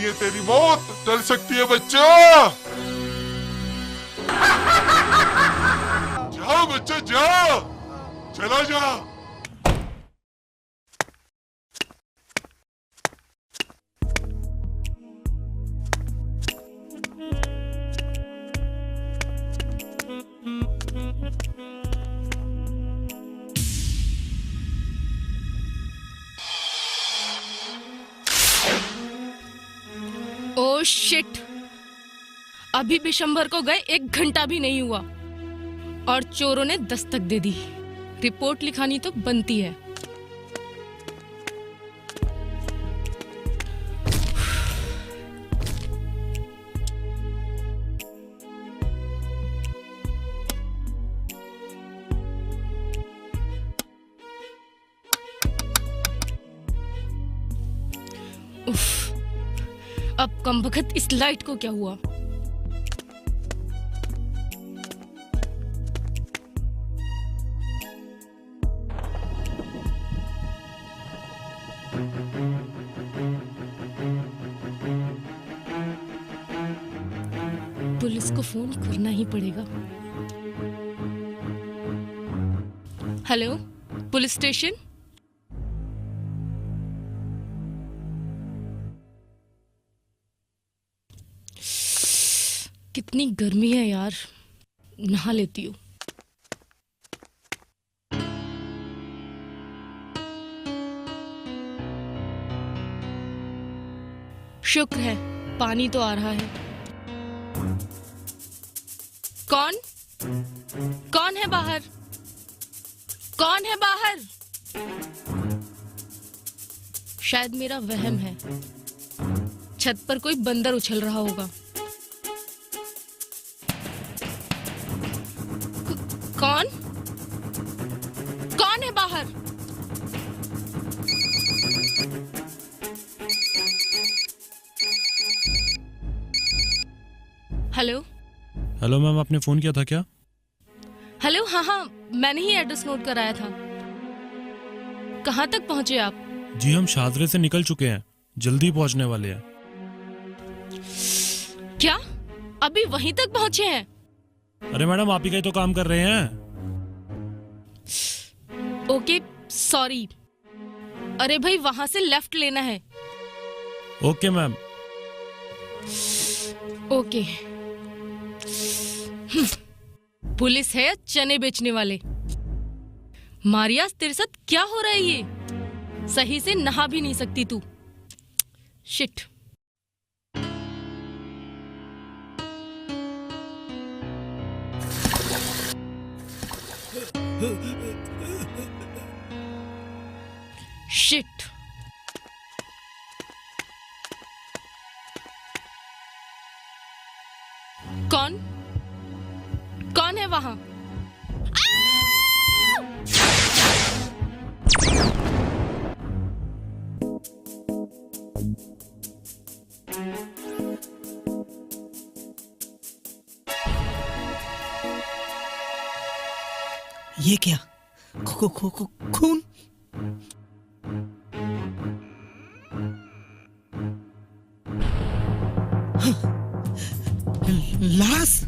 है तेरी मौत, टल सकती है बच्चा। जा बच्चा जा, चला जा। ओह शिट, अभी बिशंबर को गए 1 घंटा भी नहीं हुआ और चोरों ने दस्तक दे दी। रिपोर्ट लिखानी तो बनती है। उफ, अब कमबख्त इस लाइट को क्या हुआ? पुलिस को फोन करना ही पड़ेगा। Hello, police station. कितनी गर्मी है यार, नहा लेती हूँ। शुक्र है पानी तो आ रहा है। कौन कौन है बाहर? कौन है बाहर? शायद मेरा वहम है, छत पर कोई बंदर उछल रहा होगा। कौन कौन है बाहर? हेलो हेलो मैम, आपने फोन किया था क्या? हेलो, हाँ हाँ, मैंने ही एड्रेस नोट कराया था। कहाँ तक पहुंचे आप? जी हम शादरे से निकल चुके हैं, जल्दी पहुंचने वाले हैं। क्या अभी वहीं तक पहुंचे हैं? अरे मैडम, आप ही का ही तो काम कर रहे हैं। Okay sorry. अरे भाई, वहां से लेफ्ट लेना है। Okay ma'am. ओके। पुलिस है या चने बेचने वाले? मारिया, तेरे साथ क्या हो रहा है? ये सही से नहा भी नहीं सकती तू। शिट। शिट। कौन कौन है वहां? ये क्या? खून? लाश?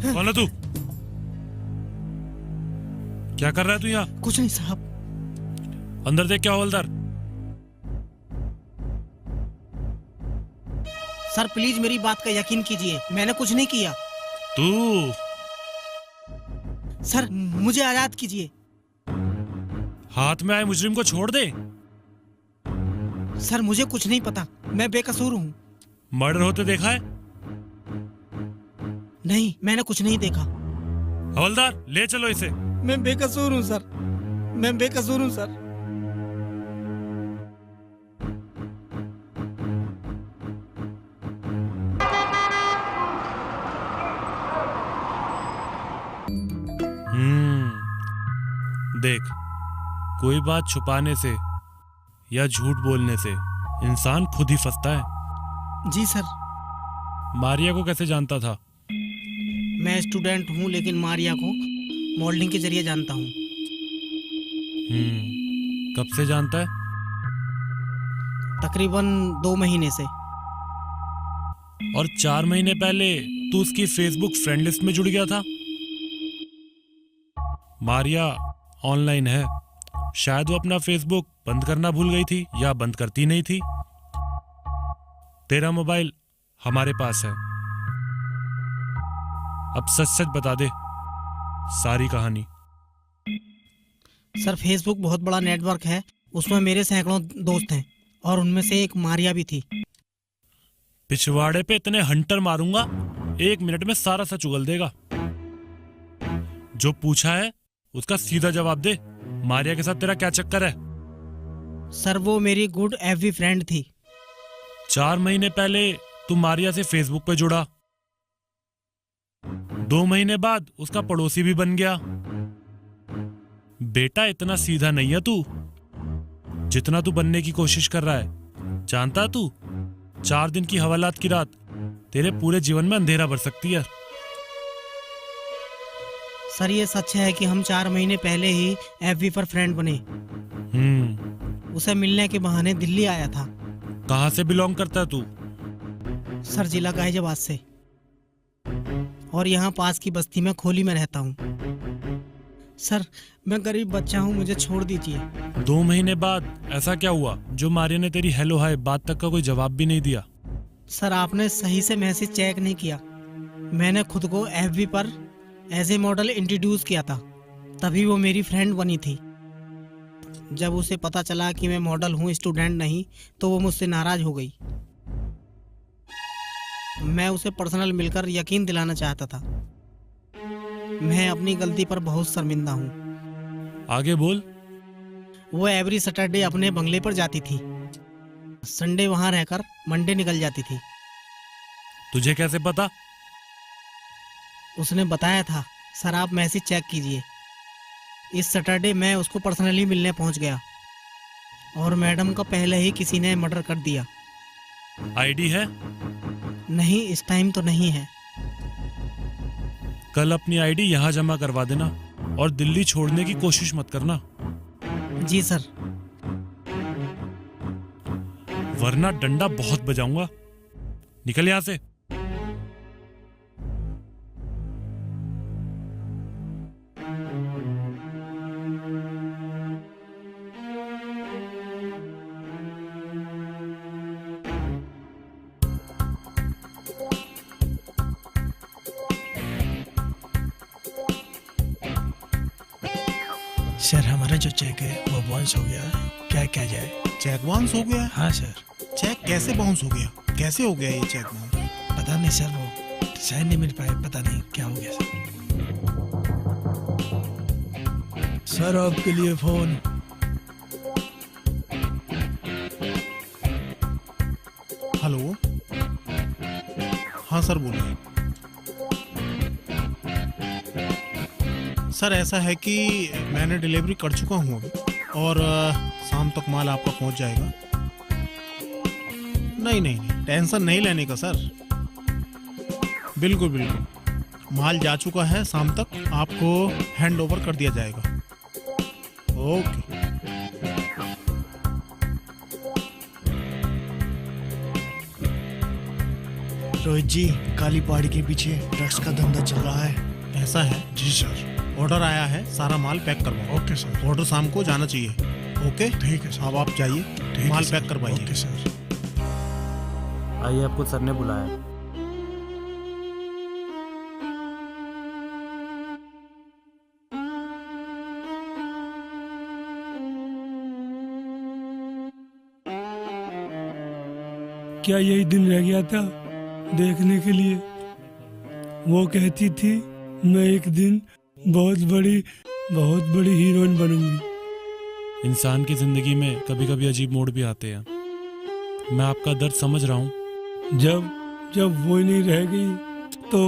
कौन है तू? क्या कर रहा है तू यहाँ? कुछ नहीं साहब। अंदर देख। क्या हवलदार? सर प्लीज मेरी बात का यकीन कीजिए, मैंने कुछ नहीं किया। तू? सर मुझे आजाद कीजिए। हाथ में आए मुजरिम को छोड़ दे। सर मुझे कुछ नहीं पता, मैं बेकसूर हूँ। मर्डर होते देखा है? नहीं, मैंने कुछ नहीं देखा। हवलदार, ले चलो इसे। मैं बेकसूर हूँ सर, मैं बेकसूर हूँ सर। देख, कोई बात छुपाने से या झूठ बोलने से इंसान खुद ही फंसता है। जी सर। मारिया को कैसे जानता था? मैं स्टूडेंट हूँ, लेकिन मारिया को मॉडलिंग के जरिए जानता हूँ। कब से जानता है? तकरीबन 2 महीने से। और 4 महीने पहले तू उसकी फेसबुक फ्रेंड लिस्ट में जुड़ गया था। मारिया ऑनलाइन है, शायद वो अपना फेसबुक बंद करना भूल गई थी या बंद करती नहीं थी। तेरा मोबाइल हमारे पास है, अब सच सच बता दे सारी कहानी। सर, फेसबुक बहुत बड़ा नेटवर्क है, उसमें मेरे सैकड़ों दोस्त हैं और उनमें से एक मारिया भी थी। पिछवाड़े पे इतने हंटर मारूंगा 1 मिनट में सारा सच उगल देगा। जो पूछा है उसका सीधा जवाब दे। मारिया के साथ तेरा क्या चक्कर है? सर, वो मेरी गुड एफबी फ्रेंड थी। 4 महीने पहले तू मारिया से फेसबुक पे जुड़ा, 2 महीने बाद उसका पड़ोसी भी बन गया। बेटा इतना सीधा नहीं है तू जितना तू बनने की कोशिश कर रहा है। जानता तू 4 दिन की हवालात की रात तेरे पूरे जीवन में अंधेरा भर सकती है। सर, ये सच है कि हम 4 महीने पहले ही एफबी पर फ्रेंड बने। उसे मिलने के बहाने दिल्ली आया था। कहाँ से बिलोंग करता है तू? सर, जिला गाजियाबाद से, और यहाँ पास की बस्ती में खोली में रहता हूँ। सर, मैं गरीब बच्चा हूँ, मुझे छोड़ दीजिए। 2 महीने बाद ऐसा क्या हुआ जो मारिया ने तेरी हेलो हाय बात तक का कोई जवाब भी नहीं दिया? सर, आपने सही से मैसेज चेक नहीं किया। मैंने खुद को एफबी पर एज ए मॉडल इंट्रोड्यूस किया था, तभी वो मेरी फ्रेंड बनी थी। जब उसे पता चला कि मैं मॉडल हूँ, स्टूडेंट नहीं, तो वो मुझसे नाराज हो गई। मैं उसे पर्सनल मिलकर यकीन दिलाना चाहता था। मैं अपनी गलती पर बहुत शर्मिंदा हूँ। आगे बोल। वो एवरी सैटरडे अपने बंगले पर जाती थी, संडे वहाँ रहकर मंडे निकल जाती थी। तुझे कैसे पता? उसने बताया था। सर, आप मैसेज चेक कीजिए। इस सैटरडे मैं उसको पर्सनली मिलने पहुंच गया और मैडम का पहले ही किसी ने मर्डर कर दिया। आईडी है? नहीं, इस टाइम तो नहीं है। कल अपनी आईडी यहाँ जमा करवा देना और दिल्ली छोड़ने की कोशिश मत करना। जी सर। वरना डंडा बहुत बजाऊंगा। निकल यहाँ से। सर, हमारा जो चेक है वो बाउंस हो गया है। क्या क्या जाए? चेक बाउंस हो गया? हाँ सर। चेक कैसे बाउंस हो गया? कैसे हो गया ये चेक बाउंस? पता नहीं सर, वो साइन नहीं मिल पाए, पता नहीं क्या हो गया सर। सर, आपके लिए फोन। हेलो, हाँ सर बोलिए। सर, ऐसा है कि मैंने डिलीवरी कर चुका हूँ अभी, और शाम तक माल आपका पहुँच जाएगा। नहीं नहीं नहीं, टेंशन नहीं लेने का सर। बिल्कुल बिल्कुल, माल जा चुका है, शाम तक आपको हैंड ओवर कर दिया जाएगा। ओके। रोहित जी, काली पहाड़ी के पीछे ड्रग्स का धंधा चल रहा है। ऐसा है? जी सर। ऑर्डर आया है, सारा माल पैक करवाओ। Okay sir. ऑर्डर शाम को जाना चाहिए। ओके ठीक है सर। अब आप जाइए, ठीक माल है सर। पैक करवाइए। Okay sir. आइए, आपको सर ने बुलाया। क्या यही दिन रह गया था देखने के लिए? वो कहती थी मैं एक दिन बहुत बड़ी हीरोइन बनूंगी। इंसान की जिंदगी में कभी कभी अजीब मोड़ भी आते हैं। मैं आपका दर्द समझ रहा हूँ। जब वो ही नहीं रह गई तो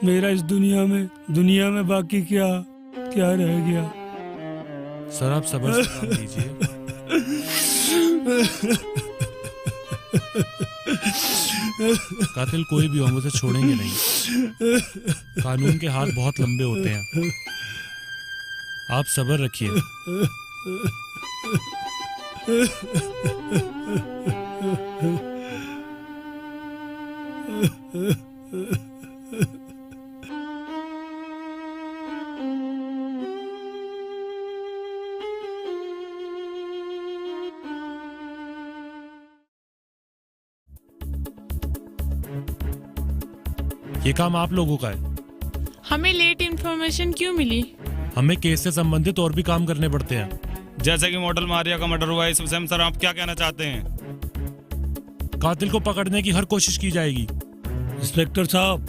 मेरा इस दुनिया में बाकी क्या रह गया? सर, आप सब्र से काम लीजिए। कातिल कोई भी हो, हम उसे छोड़ेंगे नहीं। कानून के हाथ बहुत लंबे होते हैं। आप सब्र रखिए। ये काम आप लोगों का है। हमें लेट इन्फॉर्मेशन क्यों मिली? हमें केस से संबंधित और भी काम करने पड़ते हैं। जैसे कि मॉडल मारिया का मर्डर हुआ, इस विषय में सर आप क्या कहना चाहते हैं? कातिल को पकड़ने की हर कोशिश की जाएगी। इंस्पेक्टर साहब,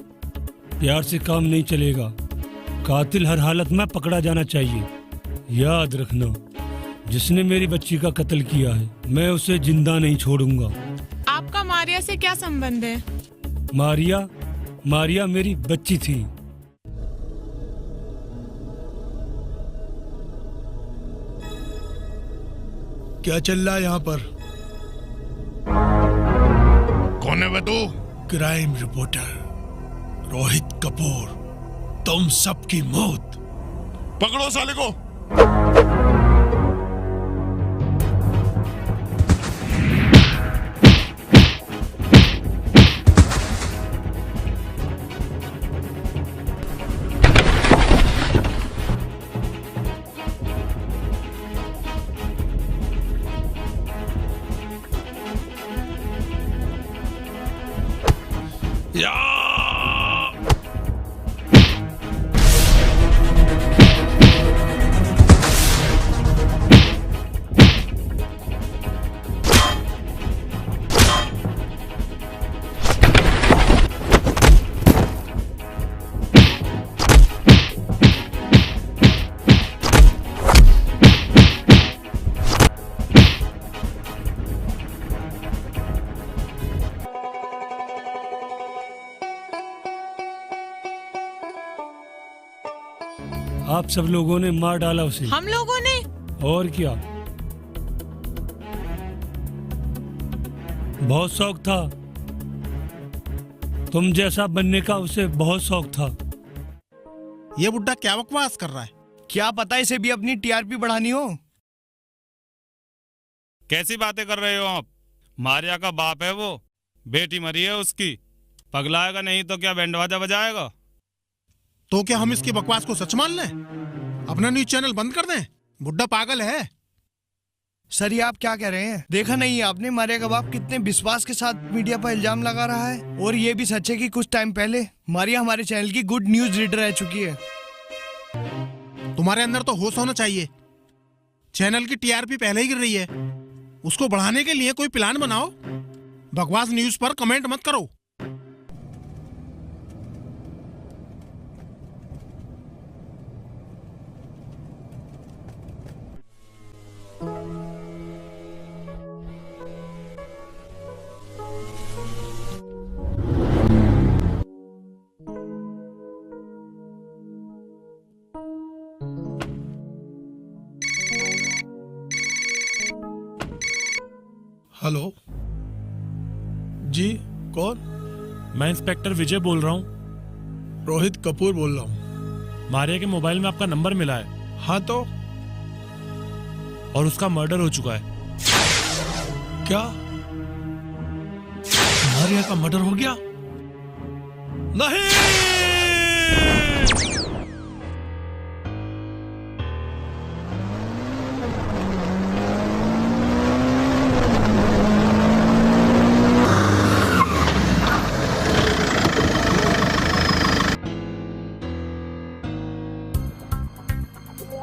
प्यार से काम नहीं चलेगा। कातिल हर हालत में पकड़ा जाना चाहिए। याद रखना, जिसने मेरी बच्ची का कत्ल किया है, मैं उसे जिंदा नहीं छोड़ूंगा। आपका मारिया से क्या संबंध है? मारिया मेरी बच्ची थी। क्या चल रहा है यहाँ पर? कौन है वह तू? Crime reporter Rohit Kapoor. तुम सबकी मौत। पकड़ो साले को। आप सब लोगों ने मार डाला उसे। हम लोगों ने? और क्या, बहुत शौक था तुम जैसा बनने का, उसे बहुत शौक था। ये बुड्ढा क्या बकवास कर रहा है? क्या पता इसे भी अपनी टीआरपी बढ़ानी हो। कैसी बातें कर रहे हो आप? मारिया का बाप है वो, बेटी मरी है उसकी। पगलाएगा नहीं तो क्या बैंड बाजा बजाएगा? तो क्या हम इसकी बकवास को सच मान लें? अपना न्यूज चैनल बंद कर दें? बुड्ढा पागल है। सर ये आप क्या कह रहे हैं? देखा नहीं है आपने मारिया का बाप कितने विश्वास के साथ मीडिया पर इल्जाम लगा रहा है। और ये भी सच है कि कुछ टाइम पहले मारिया हमारे चैनल की गुड न्यूज रीडर रह चुकी है। तुम्हारे अंदर तो होश होना चाहिए। चैनल की टीआरपी पहले ही गिर रही है, उसको बढ़ाने के लिए कोई प्लान बनाओ। बकवास न्यूज पर कमेंट मत करो। हेलो जी, कौन? मैं इंस्पेक्टर विजय बोल रहा हूँ। रोहित कपूर बोल रहा हूँ। मारिया के मोबाइल में आपका नंबर मिला है। हाँ तो और उसका मर्डर हो चुका है। क्या मारिया का मर्डर हो गया? नहीं!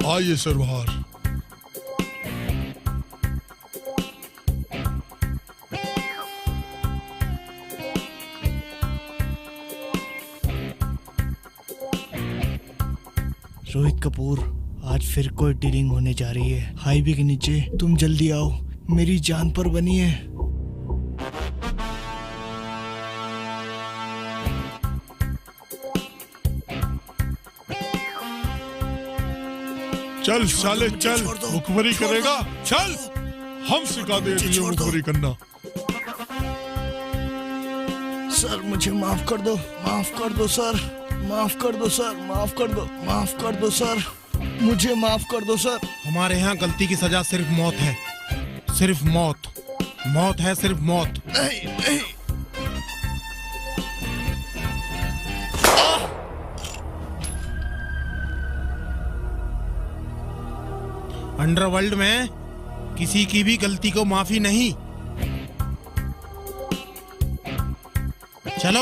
आइए सर बाहर। रोहित कपूर, आज फिर कोई डीलिंग होने जा रही है हाईवे के नीचे। तुम जल्दी आओ, मेरी जान पर बनी है। चल साले चल, मुखबरी करेगा? चल, हम सिखा दे तुझे मुखबरी करना। सर मुझे माफ कर दो, माफ कर दो सर, माफ कर दो सर, माफ कर दो, माफ कर दो सर, मुझे माफ कर दो सर। हमारे यहाँ गलती की सजा सिर्फ मौत है, सिर्फ मौत, मौत है, सिर्फ मौत। नहीं नहीं। अंडरवर्ल्ड में किसी की भी गलती को माफी नहीं। चलो।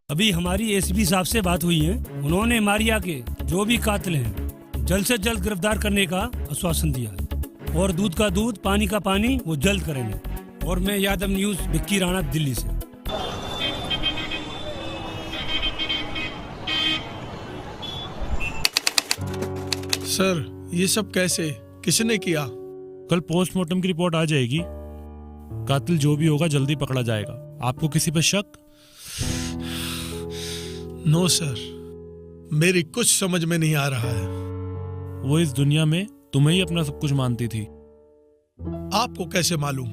अभी हमारी एसपी साहब से बात हुई है। उन्होंने मारिया के जो भी कातिल हैं जल्द से जल्द गिरफ्तार करने का आश्वासन दिया है और दूध का दूध पानी का पानी वो जल्द करेंगे। और मैं यादव न्यूज़ विक्की राणा दिल्ली से। सर ये सब कैसे, किसने किया? कल पोस्टमार्टम की रिपोर्ट आ जाएगी। कातिल जो भी होगा जल्दी पकड़ा जाएगा। आपको किसी पर शक? नो सर, मेरी कुछ समझ में नहीं आ रहा है। वो इस दुनिया में तुम्हें ही अपना सब कुछ मानती थी। आपको कैसे मालूम?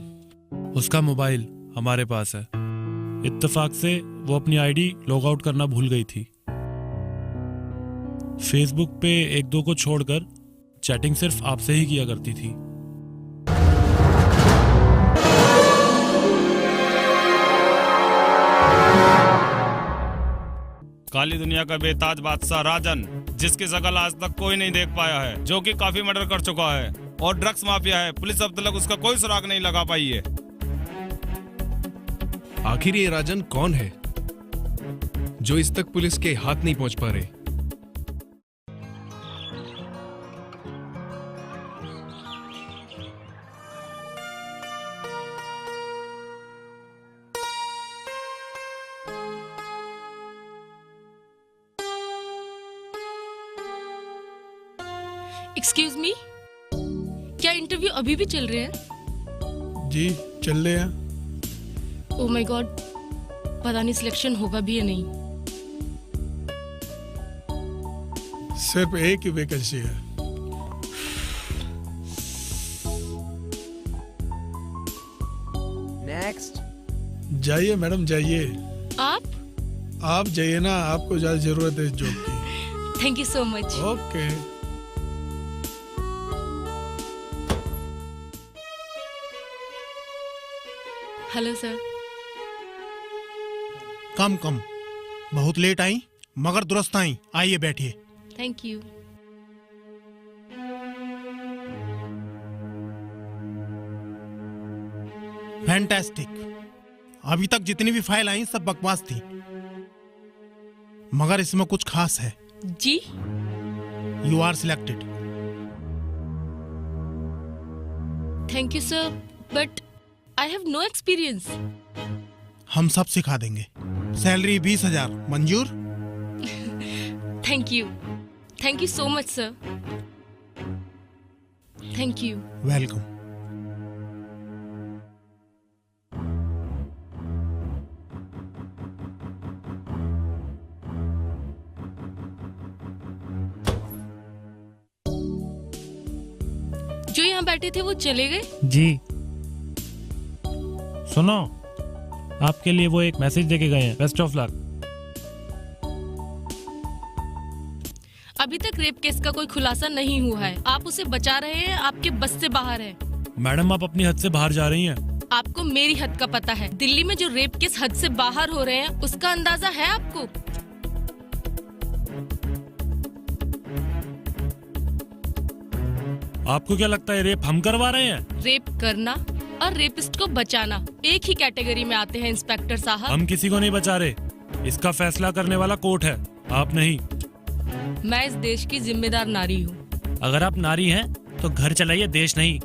उसका मोबाइल हमारे पास है। इत्तेफाक से वो अपनी आईडी लॉग आउट करना भूल गई थी। फेसबुक पे एक दो को छोड़कर चैटिंग सिर्फ आपसे ही किया करती थी। काली दुनिया का बेताज बादशाह राजन, जिसकी शकल आज तक कोई नहीं देख पाया है, जो कि काफी मर्डर कर चुका है और ड्रग्स माफिया है। पुलिस अब तक उसका कोई सुराग नहीं लगा पाई है। आखिर ये राजन कौन है जो इस तक पुलिस के हाथ नहीं पहुंच पा रहे? एक्सक्यूज मी, क्या इंटरव्यू अभी भी चल रहे हैं? जी चल रहे हैं। ओह माय गॉड, पता नहीं सिलेक्शन होगा भी या नहीं। सिर्फ एक ही वैकेंसी है। नेक्स्ट। जाइए मैडम जाइए। आप जाइए ना, आपको ज्यादा जरूरत है इस जॉब की। Thank you so much. Okay. Hello sir. Come come, बहुत लेट आई मगर दुरुस्त आई। आइए बैठिए। Thank you. फैंटास्टिक। अभी तक जितनी भी फाइल आई सब बकवास थी, मगर इसमें कुछ खास है। जी। You are selected. Thank you sir, but I have no experience. हम सब सिखा देंगे। सैलरी 20,000 मंजूर? Thank you so much sir. Thank you. Welcome. जो यहाँ बैठे थे वो चले गए? जी सुनो, आपके लिए वो एक मैसेज देके गए हैं। Best of luck. अभी तक रेप केस का कोई खुलासा नहीं हुआ है। आप उसे बचा रहे हैं, आपके बस से बाहर है। मैडम आप अपनी हद से बाहर जा रही हैं। आपको मेरी हद का पता है। दिल्ली में जो रेप केस हद से बाहर हो रहे हैं उसका अंदाजा है आपको? आपको क्या लगता है रेप हम करवा रहे हैं? रेप करना और रेपिस्ट को बचाना एक ही कैटेगरी में आते हैं इंस्पेक्टर साहब। हम किसी को नहीं बचा रहे। इसका फैसला करने वाला कोर्ट है, आप नहीं। मैं इस देश की जिम्मेदार नारी हूँ। अगर आप नारी हैं तो घर चलाइए, देश नहीं।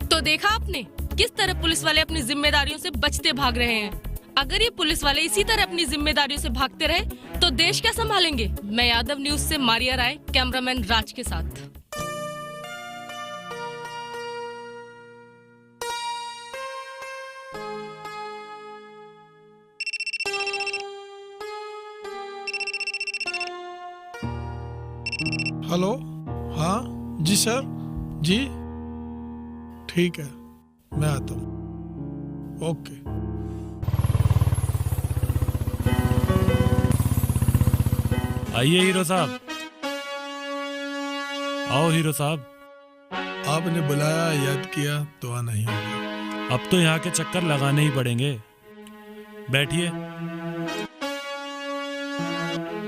तो देखा आपने किस तरह पुलिस वाले अपनी जिम्मेदारियों से बचते भाग रहे हैं। अगर ये पुलिस वाले इसी तरह अपनी जिम्मेदारियों से भागते रहे तो देश क्या संभालेंगे। मैं यादव न्यूज से मारिया राय, कैमरामैन राज के साथ। हेलो, हाँ जी सर, जी ठीक है, मैं आता हूँ। ओके। आइए हीरो साहब, आओ हीरो साहब। आपने बुलाया, याद किया तो आना ही होगा। अब तो यहाँ के चक्कर लगाने ही पड़ेंगे। बैठिए।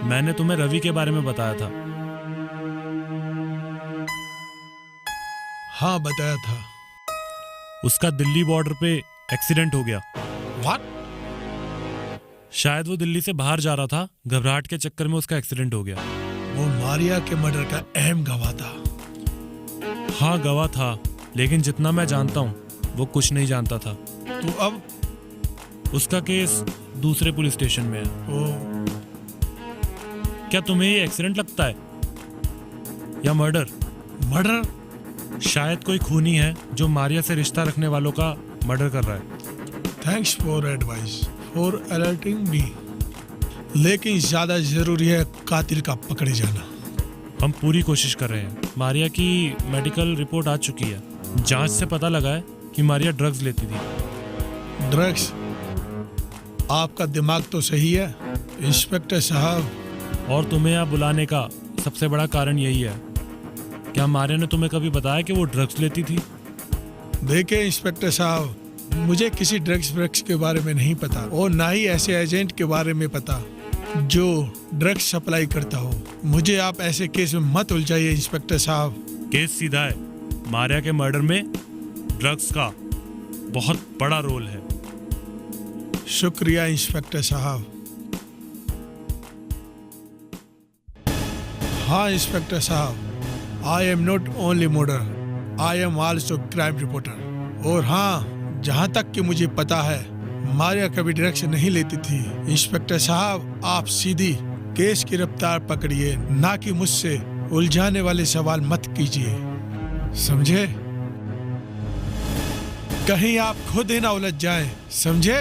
मैंने तुम्हें रवि के बारे में बताया था। हाँ बताया था। उसका दिल्ली बॉर्डर पे एक्सीडेंट हो गया। व्हाट? शायद वो दिल्ली से बाहर जा रहा था, घबराहट के चक्कर में उसका एक्सीडेंट हो गया। वो मारिया के मर्डर का अहम गवाह था। हाँ गवाह था, लेकिन जितना मैं जानता हूँ वो कुछ नहीं जानता था। तो अब उसका केस दूसरे पुलिस स्टेशन में है। वो क्या तुम्हें ये एक्सीडेंट लगता है या मर्डर? मर्डर? शायद कोई खूनी है जो मारिया से रिश्ता रखने वालों का मर्डर कर रहा है। Thanks for advice, for alerting me. लेकिन ज्यादा जरूरी है कातिल का पकड़े जाना। हम पूरी कोशिश कर रहे हैं। मारिया की मेडिकल रिपोर्ट आ चुकी है। जांच से पता लगा है कि मारिया ड्रग्स लेती थी। ड्रग्स? आपका दिमाग तो सही है इंस्पेक्टर साहब। और तुम्हें यहाँ बुलाने का सबसे बड़ा कारण यही है। क्या मारिया ने तुम्हें कभी बताया कि वो ड्रग्स लेती थी? देखिए इंस्पेक्टर साहब, मुझे किसी ड्रग्स के बारे में नहीं पता, और ना ही ऐसे एजेंट के बारे में पता जो ड्रग्स सप्लाई करता हो। मुझे आप ऐसे केस में मत उलझाइए इंस्पेक्टर साहब। केस सीधा है। मारिया के मर्डर में ड्रग्स का बहुत बड़ा रोल है। शुक्रिया इंस्पेक्टर साहब। हाँ इंस्पेक्टर साहब, I am not only murder, I am also crime reporter. और हाँ, जहाँ तक कि मुझे पता है मारिया कभी ड्रग्स नहीं लेती थी। इंस्पेक्टर साहब, आप सीधी केस की रफ्तार पकड़िए, ना कि मुझसे उलझाने वाले सवाल मत कीजिए, समझे? कहीं आप खुद ही ना उलझ जाएं, समझे?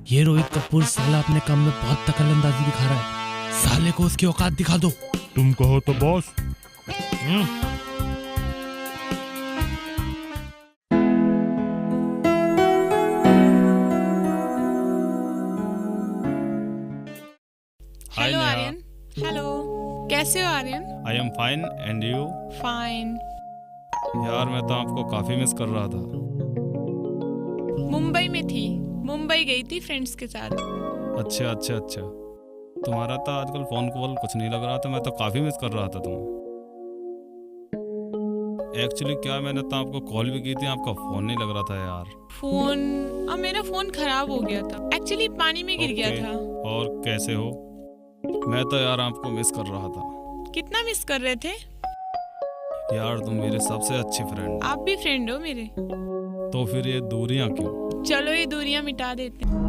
ये रोहित कपूर साला अपने काम में बहुत दखलंदाजी दिखा रहा है। साले को उसकी औकात दिखा दो। तुम कहो तो बॉस। हेलो आर्यन। हेलो, कैसे हो Aryan? I am fine and you? Fine. यार मैं तो आपको काफी मिस कर रहा था। मुंबई में थी, मुंबई गई थी फ्रेंड्स के साथ। अच्छा अच्छा अच्छा, तुम्हारा तो आजकल फोन कॉल कुछ नहीं लग रहा था। मैं तो काफी मिस कर रहा था तुम्हें। एक्चुअली क्या, मैंने तो आपको कॉल भी की थी, आपका फोन नहीं लग रहा था यार। फोन? अब मेरा फोन खराब हो गया था, एक्चुअली पानी में गिर गया था। और कैसे हो? मैं तो यार आपको मिस कर रहा था। कितना मिस कर रहे थे? यार तुम मेरे सबसे अच्छी फ्रेंड। आप भी फ्रेंड हो मेरे। तो फिर ये दूरियां क्यों? चलो ये दूरियां मिटा देते हैं।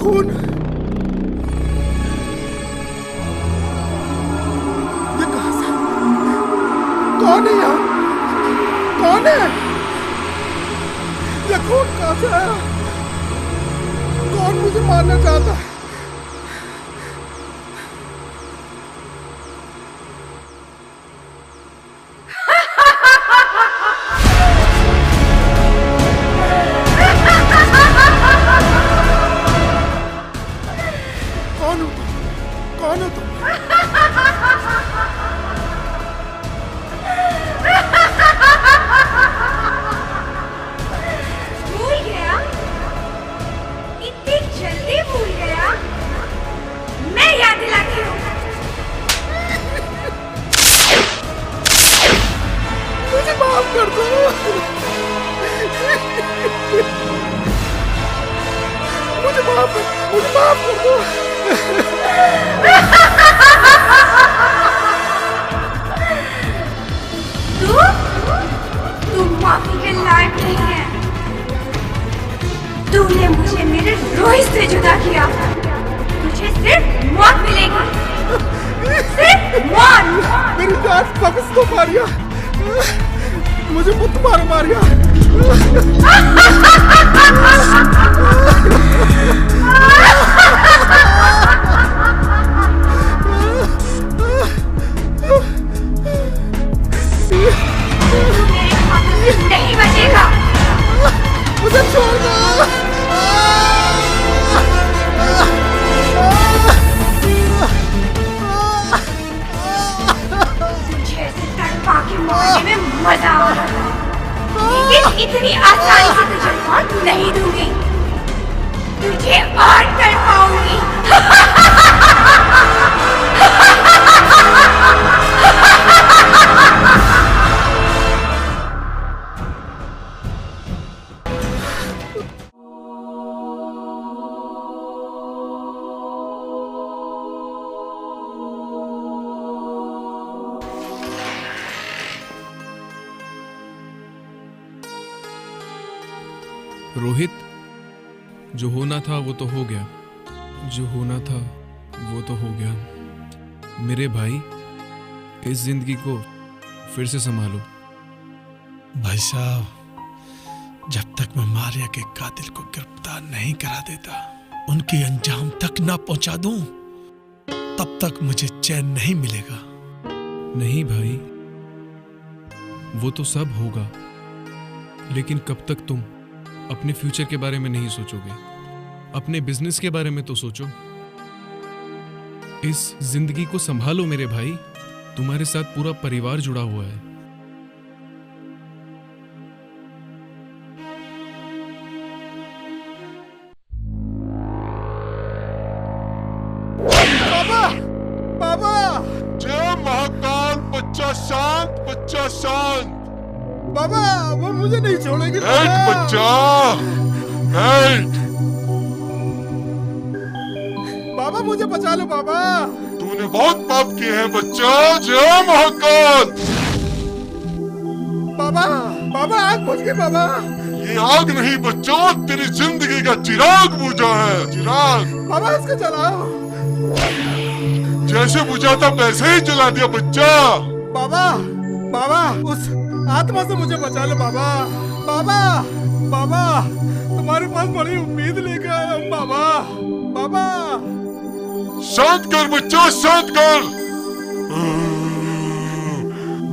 खून! ये कहां से? कौन है यहाँ? कौन है? ये खून कहां से आया? कौन मुझे मारना चाहता है? कौन हो तुम? कौन हो तुम? भूल गया? इतनी जल्दी भूल कर दो। मुझे माफ कर दो। तू माफी के लायक नहीं है। तूने मुझे मेरे रोहित से जुदा किया। तुझे सिर्फ मौत मिलेगी, सिर्फ मौत। मेरी जान वापस दो मारिया, मुझे मत मारो मारिया। मेरे हाथों से नहीं बचेगा। मुझे छोड़ दो। तुझे ऐसे तड़पा के मारने में मजा आ रहा है, लेकिन इतनी आसानी से तुझे मौत नहीं दूंगी। तुझे और तड़पाऊंगी। रोहित, जो होना था वो तो हो गया, जो होना था वो तो हो गया। मेरे भाई, इस जिंदगी को फिर से संभालो। भाई साहब, जब तक मैं मारिया के कातिल को गिरफ्तार नहीं करा देता, उनके अंजाम तक ना पहुंचा दूं, तब तक मुझे चैन नहीं मिलेगा। नहीं भाई, वो तो सब होगा, लेकिन कब तक तुम अपने फ्यूचर के बारे में नहीं सोचोगे? अपने बिजनेस के बारे में तो सोचो। इस जिंदगी को संभालो मेरे भाई, तुम्हारे साथ पूरा परिवार जुड़ा हुआ है। बाबा, बाबा। जय महाकाल। बच्चा शांत, बच्चा शांत। बाबा, वो मुझे नहीं छोड़ेगी। बैठ बच्चा, बैठ। बाबा, मुझे बचा लो बाबा। तूने बहुत पाप किए हैं बच्चा। जय महाकाल। बाबा, बाबा, आग बुझ गई बाबा। ये आग नहीं बच्चा, तेरी जिंदगी का चिराग बुझा है, चिराग। बाबा, इसको जलाओ। जैसे बुझा था वैसे ही जला दिया बच्चा। बाबा, बाबा, उस आत्मा से मुझे बचा लो बाबा। बाबा, बाबा, तुम्हारे पास बड़ी उम्मीद लेकर आया हूँ बाबा। बाबा, शांत कर बच्चा, शांत कर।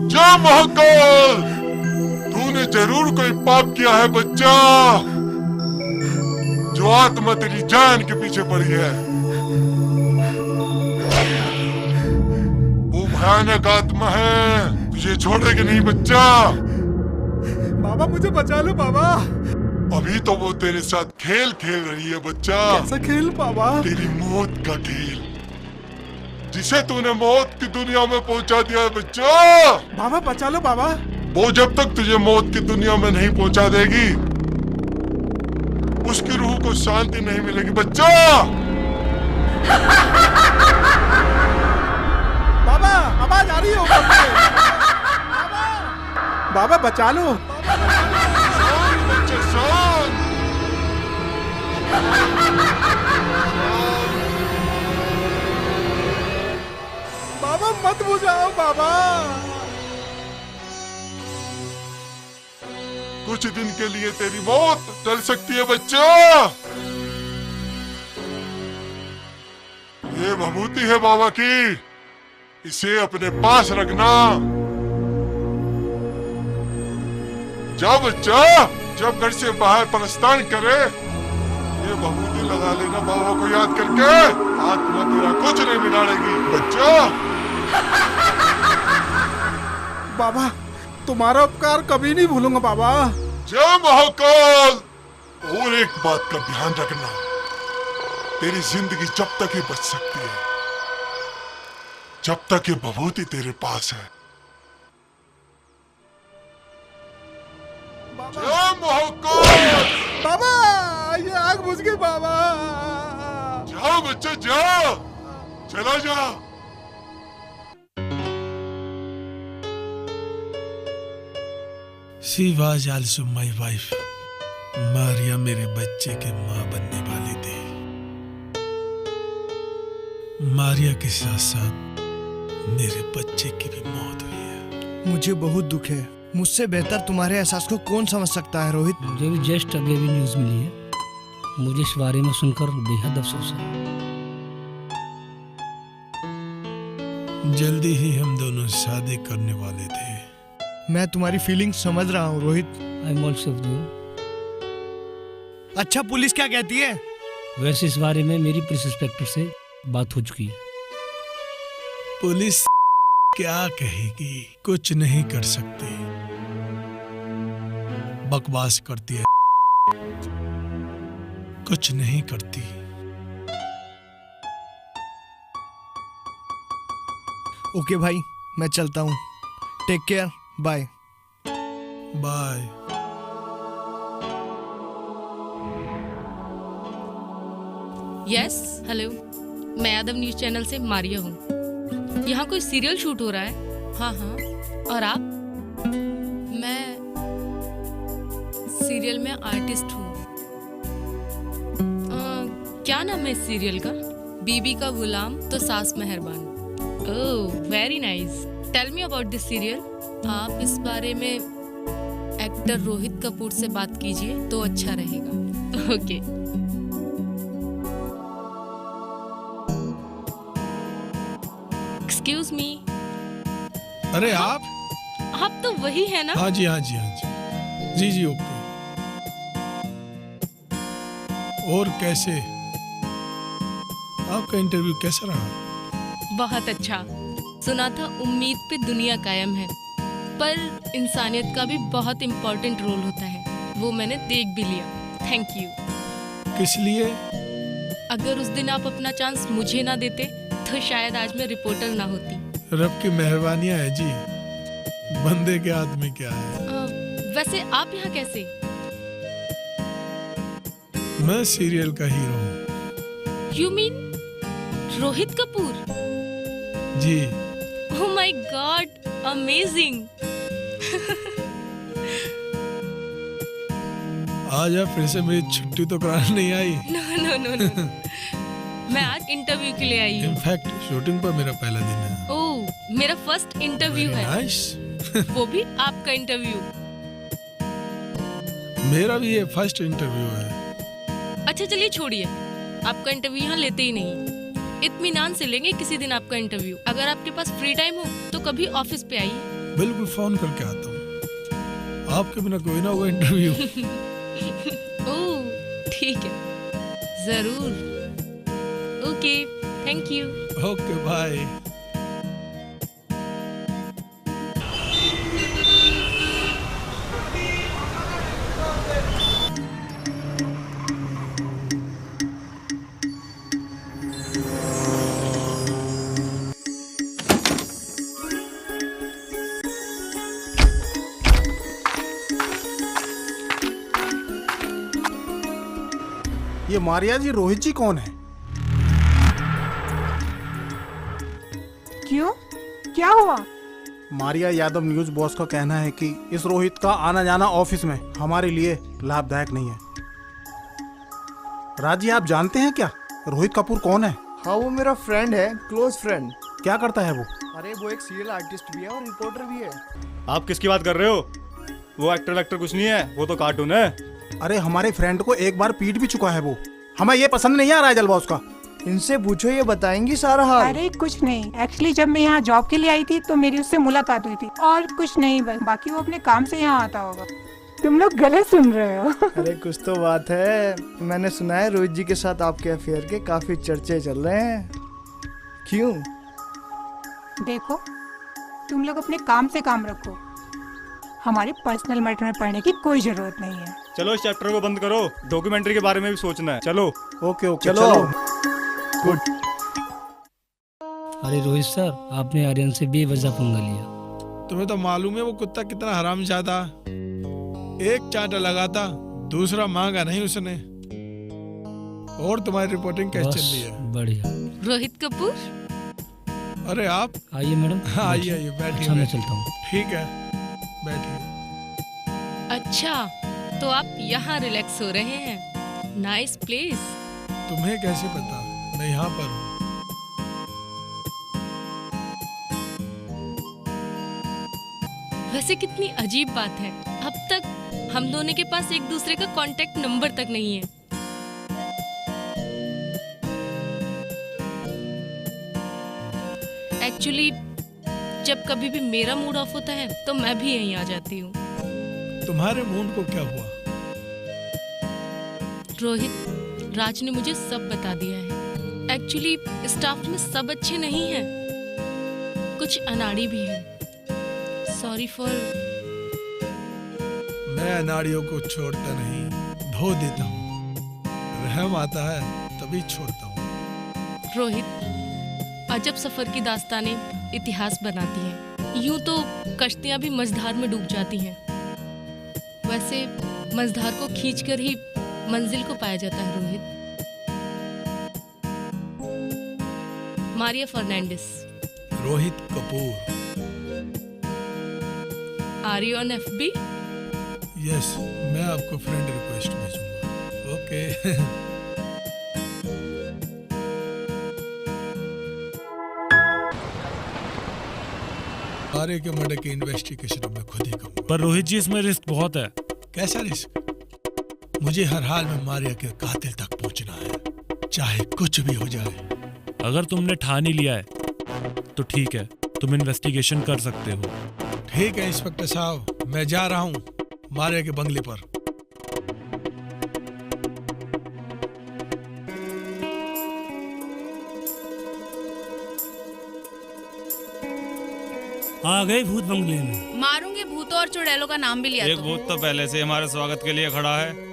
जय महाकाल। तूने जरूर कोई पाप किया है बच्चा, जो आत्मा तेरी जान के पीछे पड़ी है। वो भयानक आत्मा है, तुझे छोड़ेगी नहीं बच्चा। बाबा, मुझे बचा लो बाबा। अभी तो वो तेरे साथ खेल खेल रही है बच्चा। कैसा खेल बाबा? तेरी मौत का खेल, जिसे तूने मौत की दुनिया में पहुंचा दिया है बच्चा। बाबा, बचा लो बाबा। वो जब तक तुझे मौत की दुनिया में नहीं पहुंचा देगी, उसकी रूह को शांति नहीं मिलेगी बच्चा। बाबा, आवाज आ रही है ऊपर से। बाबा, बाबा, बचा लो। शांत बच्चा, शांत। बाबा, मत बुझाओ बाबा। कुछ दिन के लिए तेरी मौत टल सकती है बच्चा। ये विभूति है बाबा की, इसे अपने पास रखना। जा बच्चा, जब घर से बाहर प्रस्थान करे, ये विभूति लगा लेना बाबा को याद करके। आत्मा तेरा कुछ नहीं बिगाड़ेगी बच्चा। बाबा, तुम्हारा उपकार कभी नहीं भूलूंगा बाबा। जय महाकाल। और एक बात का ध्यान रखना, तेरी जिंदगी जब तक ही बच सकती है, जब तक ये विभूति तेरे पास है। मोहक्कत। बाबा ये आग बुझ गई बाबा। जाओ बच्चा जाओ, चला जा। She was also my wife. Maria मेरे बच्चे के माँ बनने वाली थी। मारिया के साथ साथ मेरे बच्चे की भी मौत हुई है। मुझे बहुत दुख है। मुझसे बेहतर तुम्हारे एहसास को कौन समझ सकता है रोहित। मुझे भी जस्ट अभी अभी न्यूज़ मिली है। मुझे इस बारे में सुनकर बेहद अफसोस है। जल्दी ही हम दोनों शादी करने वाले थे। मैं तुम्हारी फीलिंग समझ रहा हूँ Rohit. I am also you. अच्छा पुलिस क्या कहती है? वैसे इस बारे में मेरी पुलिस इंस्पेक्टर से बात हो चुकी है। पुलिस क्या कहेगी? कुछ नहीं कर सकती। बकवास करती है, कुछ नहीं करती। ओके भाई मैं चलता हूँ। Take care, bye bye. Yes hello, मैं यादव न्यूज चैनल से मारिया हूँ। यहाँ कोई सीरियल शूट हो रहा है? हाँ हाँ। और आप? मैं सीरियल में आर्टिस्ट हूँ। क्या नाम है इस सीरियल का? बीबी का गुलाम तो सास मेहरबान। Oh very nice. Tell me about this serial. आप इस बारे में एक्टर रोहित कपूर से बात कीजिए तो अच्छा रहेगा। ओके। Excuse me. अरे आप तो वही है ना? हाँ जी हाँ जी हाँ जी जी जी ओके। और कैसे आपका इंटरव्यू कैसा रहा? बहुत अच्छा। सुना था उम्मीद पे दुनिया कायम है, पर इंसानियत का भी बहुत इम्पोर्टेंट रोल होता है। वो मैंने देख भी लिया। Thank you. किस लिए? अगर उस दिन आप अपना चांस मुझे ना देते तो शायद आज मैं रिपोर्टर ना होती। रब की मेहरबानियां है जी, बंदे के हाथ में क्या है। वैसे आप यहाँ कैसे? मैं सीरियल का हीरो हूँ। You mean Rohit Kapoor? जी। Oh my god, amazing. आज आप फिर से मेरी छुट्टी तो कराने नहीं आई? No no no no. मैं आज इंटरव्यू के लिए आई हूँ। इनफैक्ट शूटिंग पर मेरा पहला दिन है। ओह मेरा फर्स्ट इंटरव्यू है। नाइस। वो भी आपका इंटरव्यू। मेरा भी ये फर्स्ट इंटरव्यू है। अच्छा चलिए छोड़िए, आपका इंटरव्यू यहाँ लेते ही नहीं। इत्मीनान से लेंगे किसी दिन आपका इंटरव्यू। अगर आपके पास फ्री टाइम हो तो कभी ऑफिस पे आइए। बिल्कुल फोन करके आता हूँ। आपके बिना कोई ना होगा इंटरव्यू। ओह ठीक है, जरूर। Okay thank you. Okay bye. ये मारिया जी रोहित जी कौन है? क्यों, क्या हुआ? मारिया यादव न्यूज बॉस का कहना है कि इस रोहित का आना जाना ऑफिस में हमारे लिए लाभदायक नहीं है। राजी आप जानते हैं क्या रोहित कपूर कौन है? हाँ वो मेरा फ्रेंड है, क्लोज फ्रेंड। क्या करता है वो? अरे वो एक सीरियल आर्टिस्ट भी है और रिपोर्टर भी है। आप किसकी बात कर रहे हो? वो एक्टर कुछ नहीं है, वो तो कार्टून है। अरे हमारे फ्रेंड को एक बार पीट भी चुका है वो। हमें ये पसंद नहीं आ रहा है जलवा उसका। इनसे पूछो, ये बताएंगी सारा हाल। अरे कुछ नहीं, एक्चुअली जब मैं यहाँ जॉब के लिए आई थी तो मेरी उससे मुलाकात हुई थी और कुछ नहीं, बस बाकी वो अपने काम से यहाँ आता होगा। तुम लोग गलत सुन रहे हो। अरे कुछ तो बात है। मैंने सुना है रोहित जी के साथ आपके अफेयर के काफी चर्चे चल रहे हैं। क्यों? देखो तुम लोग अपने काम से काम रखो, हमारे पर्सनल मैटर में पढ़ने की कोई जरूरत नहीं है। चलो इस चैप्टर को बंद करो, डॉक्यूमेंट्री के बारे में भी सोचना है। चलो। ओके ओके चलो। गुड। अरे रोहित सर, आपने आर्यन से बेवजह पंगा लिया। तुम्हें तो मालूम है वो कुत्ता कितना हरामजादा। एक चांटा लगाता, दूसरा मांगा नहीं उसने। और तुम्हारी रिपोर्टिंग कैसे चल रही है? बढ़िया। रोहित कपूर, अरे आप आइए मैडम। आइए आइए, बैठिए। अच्छा, मैं चलता हूँ। ठीक है, बैठिए। अच्छा तो आप यहाँ रिलैक्स हो रहे हैं। Nice place. तुम्हें कैसे पता मैं यहाँ पर हूँ? वैसे कितनी अजीब बात है, अब तक हम दोनों के पास एक दूसरे का कांटेक्ट नंबर तक नहीं है। एक्चुअली जब कभी भी मेरा मूड ऑफ होता है तो मैं भी यहीं आ जाती हूँ। तुम्हारे मूड को क्या हुआ? रोहित, राज ने मुझे सब बता दिया है। एक्चुअली स्टाफ में सब अच्छे नहीं हैं, कुछ अनाड़ी भी हैं। Sorry for. मैं अनाड़ियों को छोड़ता नहीं, धो देता हूँ। रहम आता है तभी छोड़ता हूँ। रोहित, अजब सफर की दास्तानें इतिहास बनाती हैं। यूं तो कश्तियां भी मझधार में डूब जाती हैं, वैसे मझधार को खींचकर ही मंजिल को पाया जाता है। Rohit, Maria Fernandes. Rohit Kapoor. Are you on FB? Yes, मैं आपको फ्रेंड रिक्वेस्ट भेजूंगा। ओके। आर्य के मर्डर की इन्वेस्टिगेशन मैं खुद ही करूंगा। पर रोहित जी, इसमें रिस्क बहुत है। कैसा रिस्क? मुझे हर हाल में मारिया के कातिल तक पहुंचना है, चाहे कुछ भी हो जाए। अगर तुमने ठान ही लिया है तो ठीक है, तुम इन्वेस्टिगेशन कर सकते हो। ठीक है इंस्पेक्टर साहब, मैं जा रहा हूँ मारिया के बंगले पर। आ गए भूत बंगले में। मारूंगे भूतों और चुड़ैलों का नाम भी लिया एक भूत तो पहले से हमारे स्वागत के लिए खड़ा है।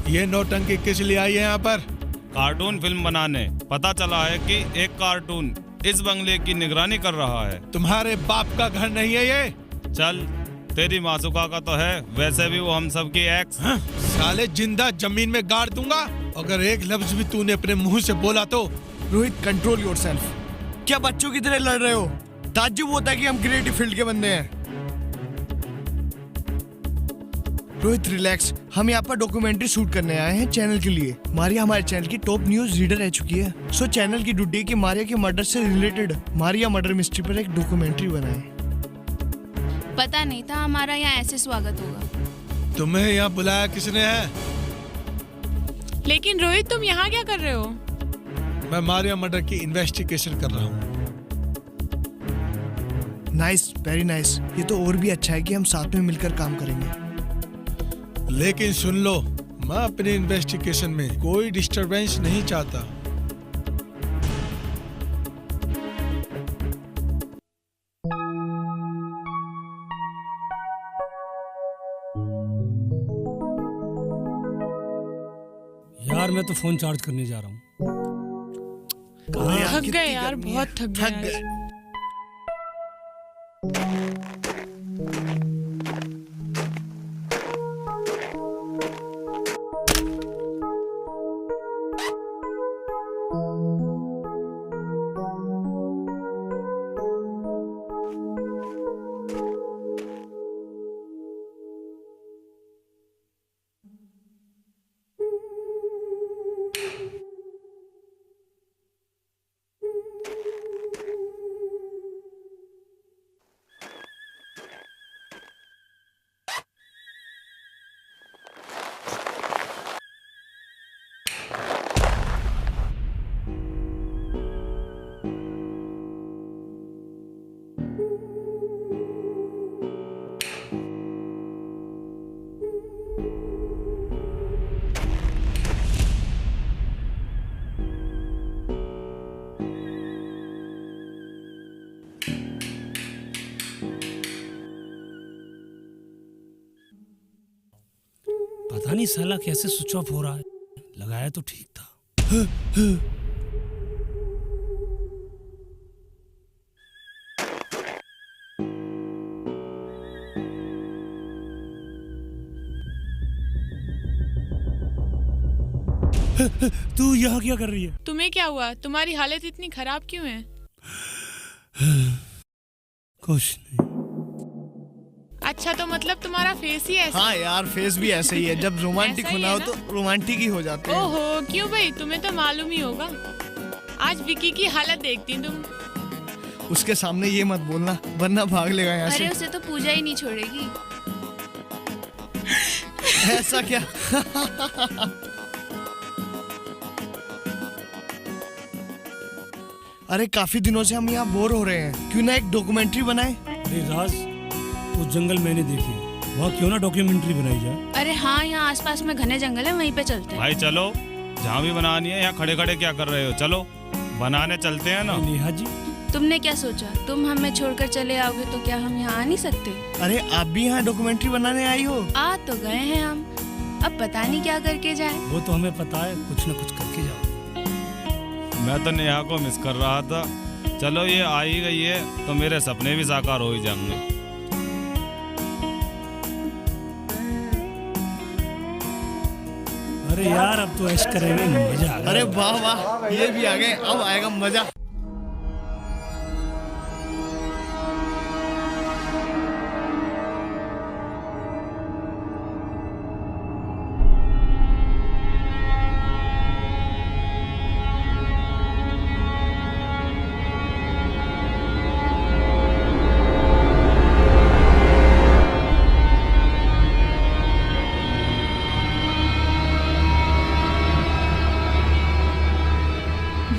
ये नौटंकी किस लिए आई है यहाँ पर? कार्टून फिल्म बनाने। पता चला है कि एक कार्टून इस बंगले की निगरानी कर रहा है। तुम्हारे बाप का घर नहीं है ये? चल, तेरी मासूका का तो है, वैसे भी वो हम सब की एक्स। साले जिंदा जमीन में गाड़ दूंगा अगर एक लफ्ज भी तूने अपने मुंह से बोला तो। Rohit, control yourself. क्या बच्चों की तरह लड़ रहे हो? ताज्जुब होता है कि हम क्रिएटिव फील्ड के बंदे हैं। रोहित रिलैक्स, हम यहाँ पर डॉक्यूमेंट्री शूट करने आए हैं चैनल के लिए। मारिया हमारे चैनल की टॉप न्यूज रीडर रह चुकी है। सो चैनल की ड्यूटी है कि मारिया के मर्डर से रिलेटेड मारिया मर्डर मिस्ट्री पर एक डॉक्यूमेंट्री बनाए। पता नहीं था हमारा यहाँ ऐसे स्वागत होगा। तुम्हें यहाँ बुलाया किसने है? लेकिन रोहित, तुम यहाँ क्या कर रहे हो? मैं मारिया मर्डर की इन्वेस्टिगेशन कर रहा हूँ। Nice, very nice. ये तो और भी अच्छा है कि हम साथ में मिलकर काम करेंगे। लेकिन सुन लो, मैं अपनी इन्वेस्टिगेशन में कोई डिस्टरबेंस नहीं चाहता। यार मैं तो फोन चार्ज करने जा रहा हूँ। थक गए यार, बहुत थक गए। पता नहीं साला कैसे स्विच ऑफ हो रहा है। लगाया तो ठीक था। तू यहाँ क्या कर रही है? तुम्हें क्या हुआ? तुम्हारी हालत इतनी खराब क्यों है? कुछ नहीं। अच्छा, तो मतलब तुम्हारा फेस ही ऐसा? हाँ यार, फेस भी ऐसे ही है। जब रोमांटिक होना हो तो रोमांटिक ही हो जाते हैं। ओहो, क्यों भाई? तुम्हें तो मालूम ही होगा। आज विकी की हालत देखती तुम। उसके सामने ये मत बोलना, वरना भाग लेगा यहाँ से। अरे उसे तो पूजा ही नहीं छोड़ेगी। ऐसा क्या? अरे काफी दिनों से हम यहाँ बोर हो रहे हैं, क्यों ना एक डॉक्यूमेंट्री बनाए? अरे राज, वो जंगल मैंने देखी, वहाँ क्यों ना डॉक्यूमेंट्री बनाई जाए? अरे हाँ, यहाँ आसपास में घने जंगल है, वहीं पे चलते हैं। भाई चलो, जहाँ भी बनानी है। यहाँ खड़े खड़े क्या कर रहे हो? चलो बनाने चलते हैं ना। नेहा जी, तुमने क्या सोचा? तुम हमें छोड़कर चले आओगे तो क्या हम यहाँ आ नहीं सकते? अरे आप भी यहाँ डॉक्यूमेंट्री बनाने आई हो? आ तो गए हैं हम, अब पता नहीं क्या करके जाए। वो तो हमें पता है, कुछ न कुछ करके जाओ। मैं तो नेहा को मिस कर रहा था। चलो ये आ ही गई है तो मेरे सपने भी साकार हो ही जाएंगे। अरे यार, अब तो ऐश करेंगे, मजा आ गया। अरे वाह वाह, ये भी आ गए, अब आएगा मजा।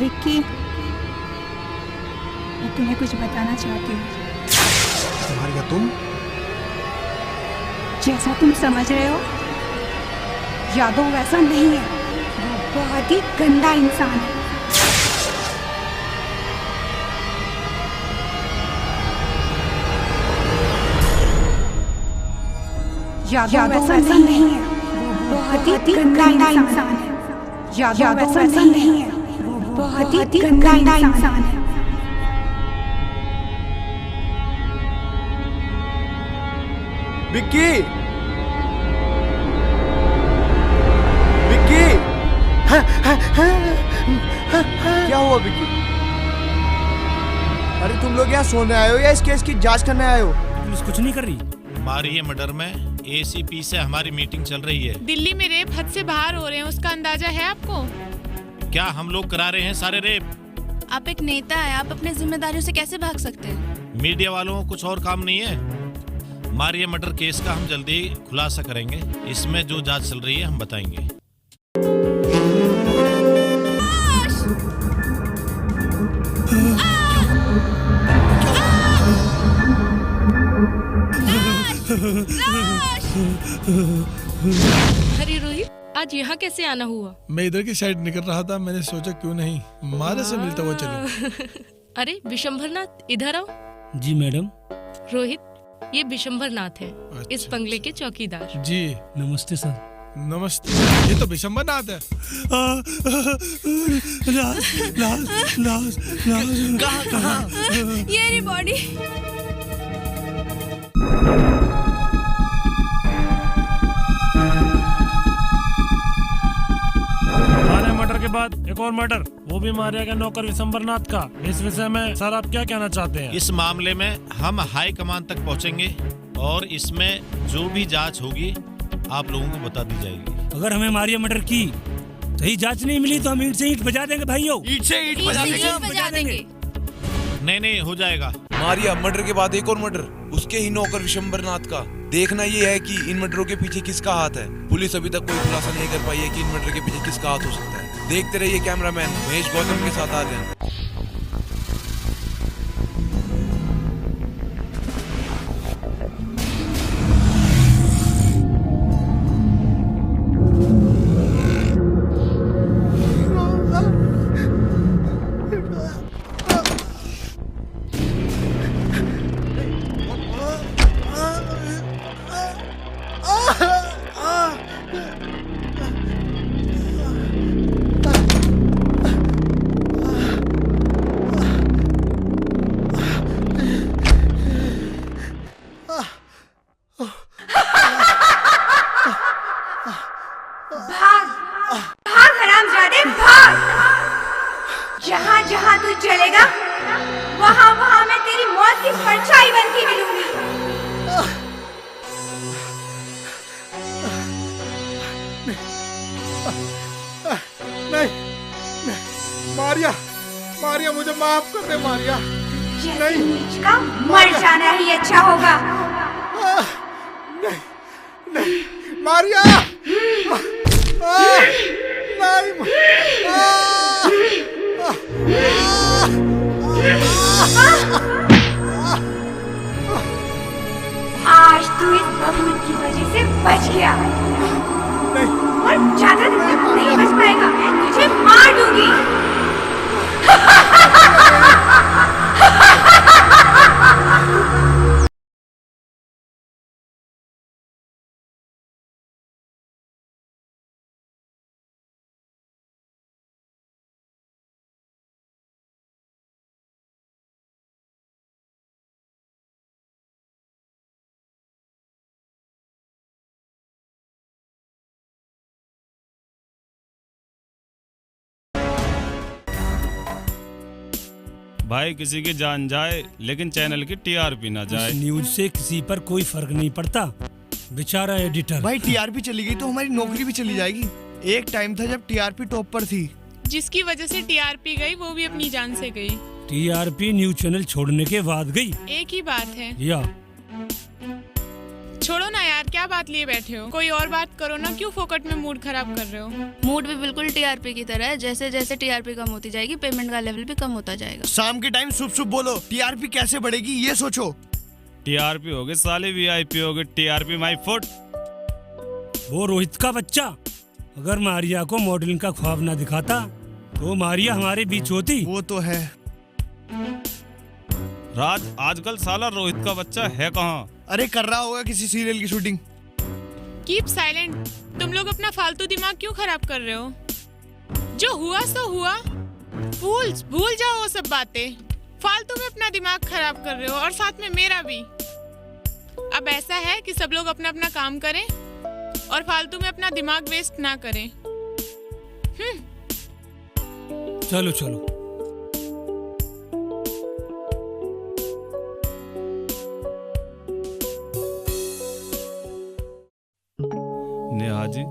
विक्की, मैं तुम्हें कुछ बताना चाहती हूँ। मारिया, तुम? जैसा तुम समझ रहे हो, यादव वैसा नहीं है। वो बहुत ही गंदा इंसान है। यादव वैसा नहीं है। वो बहुत ही गंदा इंसान है। यादव वैसा नहीं है। बहुत ही गंदा इंसान है। विक्की, विक्की, क्या हुआ विक्की? अरे तुम लोग यहाँ सोने आए हो या इस केस की जांच करने आए हो? पुलिस कुछ नहीं कर रही। हमारी मर्डर में एसीपी से हमारी मीटिंग चल रही है। दिल्ली में रेप हद से बाहर हो रहे हैं, उसका अंदाजा है आपको? क्या हम लोग करा रहे हैं सारे रेप? आप एक नेता है, आप अपने जिम्मेदारियों से कैसे भाग सकते हैं? मीडिया वालों को कुछ और काम नहीं है? हमारे मर्डर केस का हम जल्दी ही खुलासा करेंगे। इसमें जो जांच चल रही है हम बताएंगे। अरे रोहित, आज यहाँ कैसे आना हुआ? मैं इधर की साइड निकल रहा था, मैंने सोचा क्यों नहीं मारे से मिलता हुआ चलो। अरे विशंभरनाथ, इधर आओ। जी मैडम। रोहित, ये विशंभरनाथ है, इस बंगले के चौकीदार। जी नमस्ते सर। नमस्ते। ये तो विशंभरनाथ है। कहाँ? ये रही बॉडी। मर्डर के बाद एक और मर्डर, वो भी मारिया गया नौकर विशंभरनाथ का। इस विषय में सर आप क्या कहना चाहते हैं? इस मामले में हम हाई कमान तक पहुंचेंगे और इसमें जो भी जांच होगी आप लोगों को बता दी जाएगी। अगर हमें मारिया मर्डर की सही जांच नहीं मिली तो हम ईंट से ईंट बजा देंगे भाइयों। ईंट से ईंट बजा देंगे। नहीं हो जाएगा। मारिया मर्डर के बाद एक और मर्डर, उसके ही नौकर विशंभरनाथ का। देखना ये है कि इन मर्डरों के पीछे किसका हाथ है। पुलिस अभी तक कोई खुलासा नहीं कर पाई है कि इन मर्डर के पीछे किसका हाथ हो सकता है। देखते रहिए कैमरामैन महेश गौतम के साथ आर्यन। नहीं, मारिया, मारिया मुझे माफ कर दे मारिया। जैसे नीच का मर जाना ही अच्छा होगा। नहीं, नहीं, मारिया, आज तू इस बबूत की वजह से बच गया और ज्यादा दिन तक नहीं बच पाएगा। तुझे मार दूंगी। भाई किसी की जान जाए लेकिन चैनल की टीआरपी ना जाए। न्यूज से किसी पर कोई फर्क नहीं पड़ता, बेचारा एडिटर। भाई टीआरपी चली गई तो हमारी नौकरी भी चली जाएगी। एक टाइम था जब टीआरपी टॉप पर थी। जिसकी वजह से टीआरपी गई वो भी अपनी जान से गई। टीआरपी न्यूज चैनल छोड़ने के बाद गई। एक ही बात है या छोड़ो ना यार, क्या बात लिए बैठे हो? कोई और बात करो ना, क्यों फोकट में मूड खराब कर रहे हो? मूड भी बिल्कुल टीआरपी की तरह है। जैसे जैसे टीआरपी कम होती जाएगी पेमेंट का लेवल भी कम होता जाएगा। शाम के टाइम सुबह सुबह बोलो टीआरपी कैसे बढ़ेगी ये सोचो। टीआरपी होगी साले, वीआईपी होगी, टीआरपी माय फुट। वो रोहित का बच्चा अगर मारिया को मॉडलिंग का ख्वाब ना दिखाता तो मारिया हमारे बीच होती। वो तो है राज, आजकल साला रोहित का बच्चा है कहाँ? अरे कर रहा होगा किसी सीरियल की शूटिंग। Keep silent. तुम लोग अपना फालतू दिमाग क्यों खराब कर रहे हो? जो हुआ सो हुआ, भूल जाओ वो सब बातें। फालतू में अपना दिमाग खराब कर रहे हो और साथ में मेरा भी। अब ऐसा है कि सब लोग अपना अपना काम करें और फालतू में अपना दिमाग वेस्ट ना करें। चलो चलो। नेहा जी,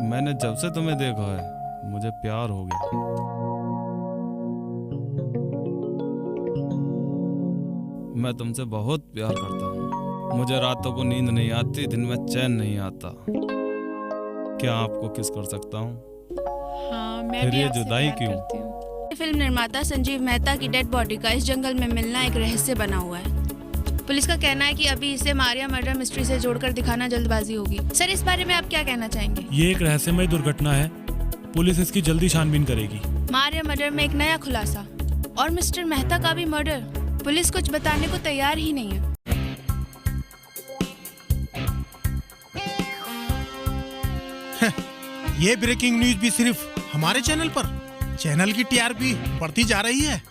मैंने जब से तुम्हें देखा है मुझे प्यार हो गया। मैं तुमसे बहुत प्यार करता हूँ। मुझे रातों को नींद नहीं आती, दिन में चैन नहीं आता। क्या आपको किस कर सकता हूँ? हाँ, मैं फिर भी ये आपसे जुदाई प्यार क्यों? करती हूँ। फिल्म निर्माता संजीव मेहता की डेड बॉडी का इस जंगल में मिलना एक रहस्य बना हुआ है। पुलिस का कहना है कि अभी इसे मारिया मर्डर मिस्ट्री से जोड़कर दिखाना जल्दबाजी होगी। सर, इस बारे में आप क्या कहना चाहेंगे? ये एक रहस्यमय दुर्घटना है, पुलिस इसकी जल्दी छानबीन करेगी। मारिया मर्डर में एक नया खुलासा और मिस्टर मेहता का भी मर्डर। पुलिस कुछ बताने को तैयार ही नहीं है। ये ब्रेकिंग न्यूज भी सिर्फ हमारे चैनल पर? चैनल की टीआरपी बढ़ती जा रही है।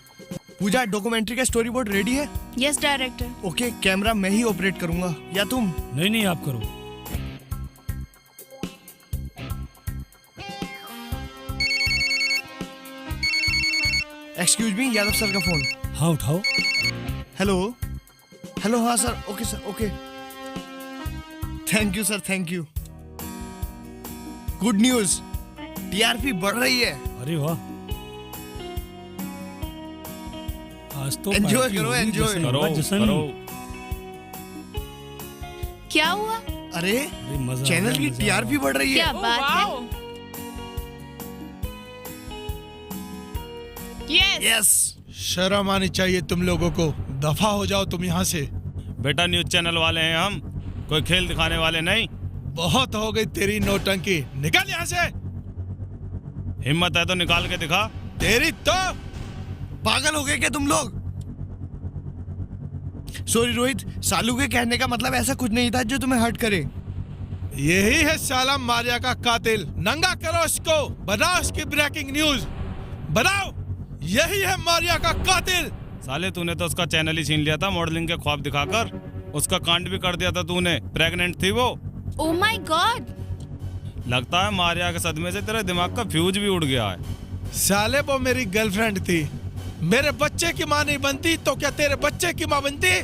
पूजा, डॉक्यूमेंट्री का स्टोरी बोर्ड रेडी है? Yes director. ओके, कैमरा मैं ही ऑपरेट करूंगा या तुम? नहीं, आप करो। एक्सक्यूज मी, यादव सर का फोन। हाँ उठाओ। Hello hello. हाँ sir, okay sir, okay. Thank you sir, thank you. Good news, TRP बढ़ रही है। अरे वाह, आज तो एंजॉय करो, एंजॉय करो। क्या हुआ? अरे चैनल की टीआरपी बढ़ रही है। क्या बात है? यस। शर्म आनी चाहिए तुम लोगों को। दफा हो जाओ तुम यहाँ से। बेटा, न्यूज चैनल वाले हैं हम, कोई खेल दिखाने वाले नहीं। बहुत हो गई तेरी नौटंकी, निकल यहाँ से। हिम्मत है तो निकाल के दिखा। तेरी तो। पागल हो गए क्या तुम लोग? सॉरी रोहित, सालू के कहने का मतलब ऐसा कुछ नहीं था जो तुम्हें हर्ट करे। यही है साला मारिया का कातिल। नंगा करो इसको, बनाओ इसकी ब्रेकिंग न्यूज, बनाओ। यही है मारिया का कातिल। साले, तूने तो उसका चैनल ही छीन लिया था मॉडलिंग के ख्वाब दिखाकर। उसका कांड भी कर दिया था तूने। प्रेग्नेंट थी वो। ओह माय गॉड। लगता है मारिया के सदमे से तेरे दिमाग का फ्यूज भी उड़ गया है। साले, वो मेरी गर्लफ्रेंड थी। मेरे बच्चे की माँ नहीं बनती तो क्या तेरे बच्चे की माँ बनती?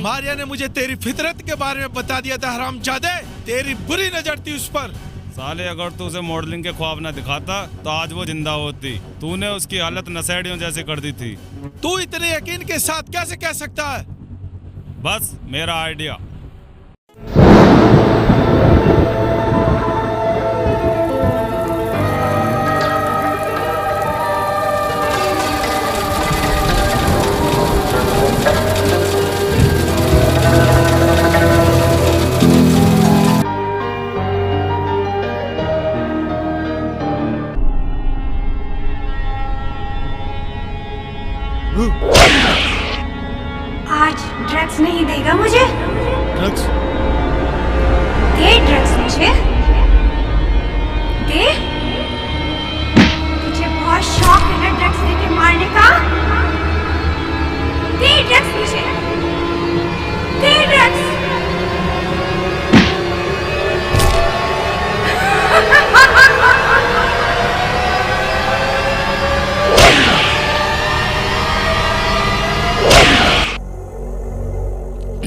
मारिया ने मुझे तेरी फितरत के बारे में बता दिया था हरामजादे। तेरी बुरी नजर थी उस पर। साले अगर तू उसे मॉडलिंग के ख्वाब न दिखाता तो आज वो जिंदा होती। तूने उसकी हालत नशेड़ियों जैसी कर दी थी। तू इतने यकीन के साथ कैसे कह सकता है? बस मेरा आइडिया। आज ड्रग्स नहीं देगा मुझे? ड्रग्स? दे ड्रग्स मुझे, दे। तुझे बहुत शौक है ना ड्रग्स देके मारने का? दे ड्रग्स मुझे, दे ड्रग्स।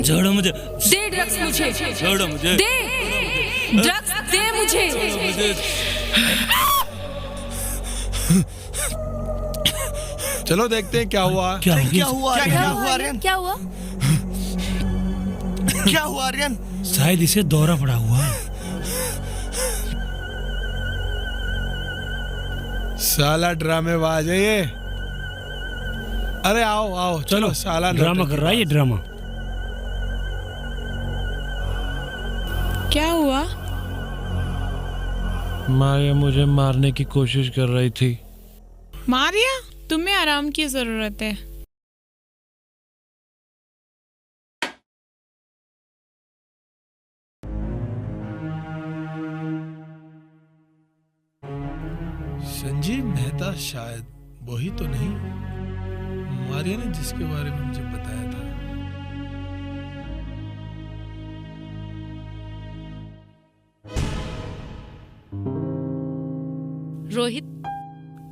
छोड़ो मुझे, दे ड्रग्स मुझे, छोड़ो मुझे, दे ड्रग्स, दे मुझे। चलो देखते हैं क्या हुआ। क्या हुआ आर्यन? क्या हुआ? क्या हुआ आर्यन? शायद इसे दौरा पड़ा हुआ है। साला ड्रामेबाज है ये। अरे आओ आओ, चलो साला ड्रामा कर रहा है ये, ड्रामा। क्या हुआ? मारिया मुझे मारने की कोशिश कर रही थी। मारिया, तुम्हें आराम की जरूरत है। संजीव मेहता शायद वही तो नहीं? मारिया ने जिसके बारे में मुझे बताया था। रोहित,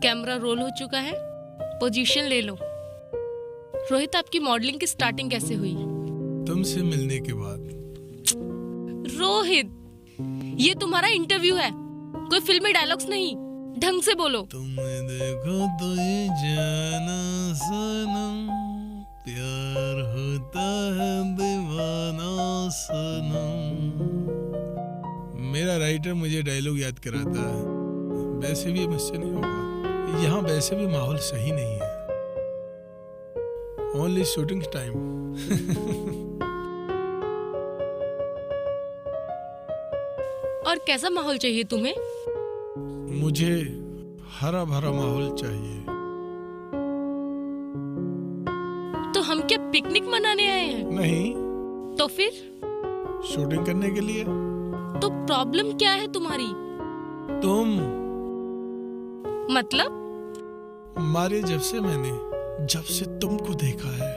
कैमरा रोल हो चुका है, पोजीशन ले लो। रोहित, आपकी मॉडलिंग की स्टार्टिंग कैसे हुई? तुमसे मिलने के बाद। रोहित, ये तुम्हारा इंटरव्यू है, कोई फिल्मी डायलॉग्स नहीं। ढंग से बोलो। तुम्हें देखो तो ये जाना सनम, प्यार होता है दीवाना सनम। मेरा राइटर मुझे डायलॉग याद कराता है। वैसे भी मुझसे नहीं होगा, यहाँ वैसे भी माहौल सही नहीं है। Only shooting time. और कैसा माहौल चाहिए तुम्हें? मुझे हरा भरा माहौल चाहिए। तो हम क्या पिकनिक मनाने आए हैं? नहीं। तो फिर? शूटिंग करने के लिए। तो प्रॉब्लम क्या है तुम्हारी? तुम। मतलब? मारे जब से तुमको देखा है,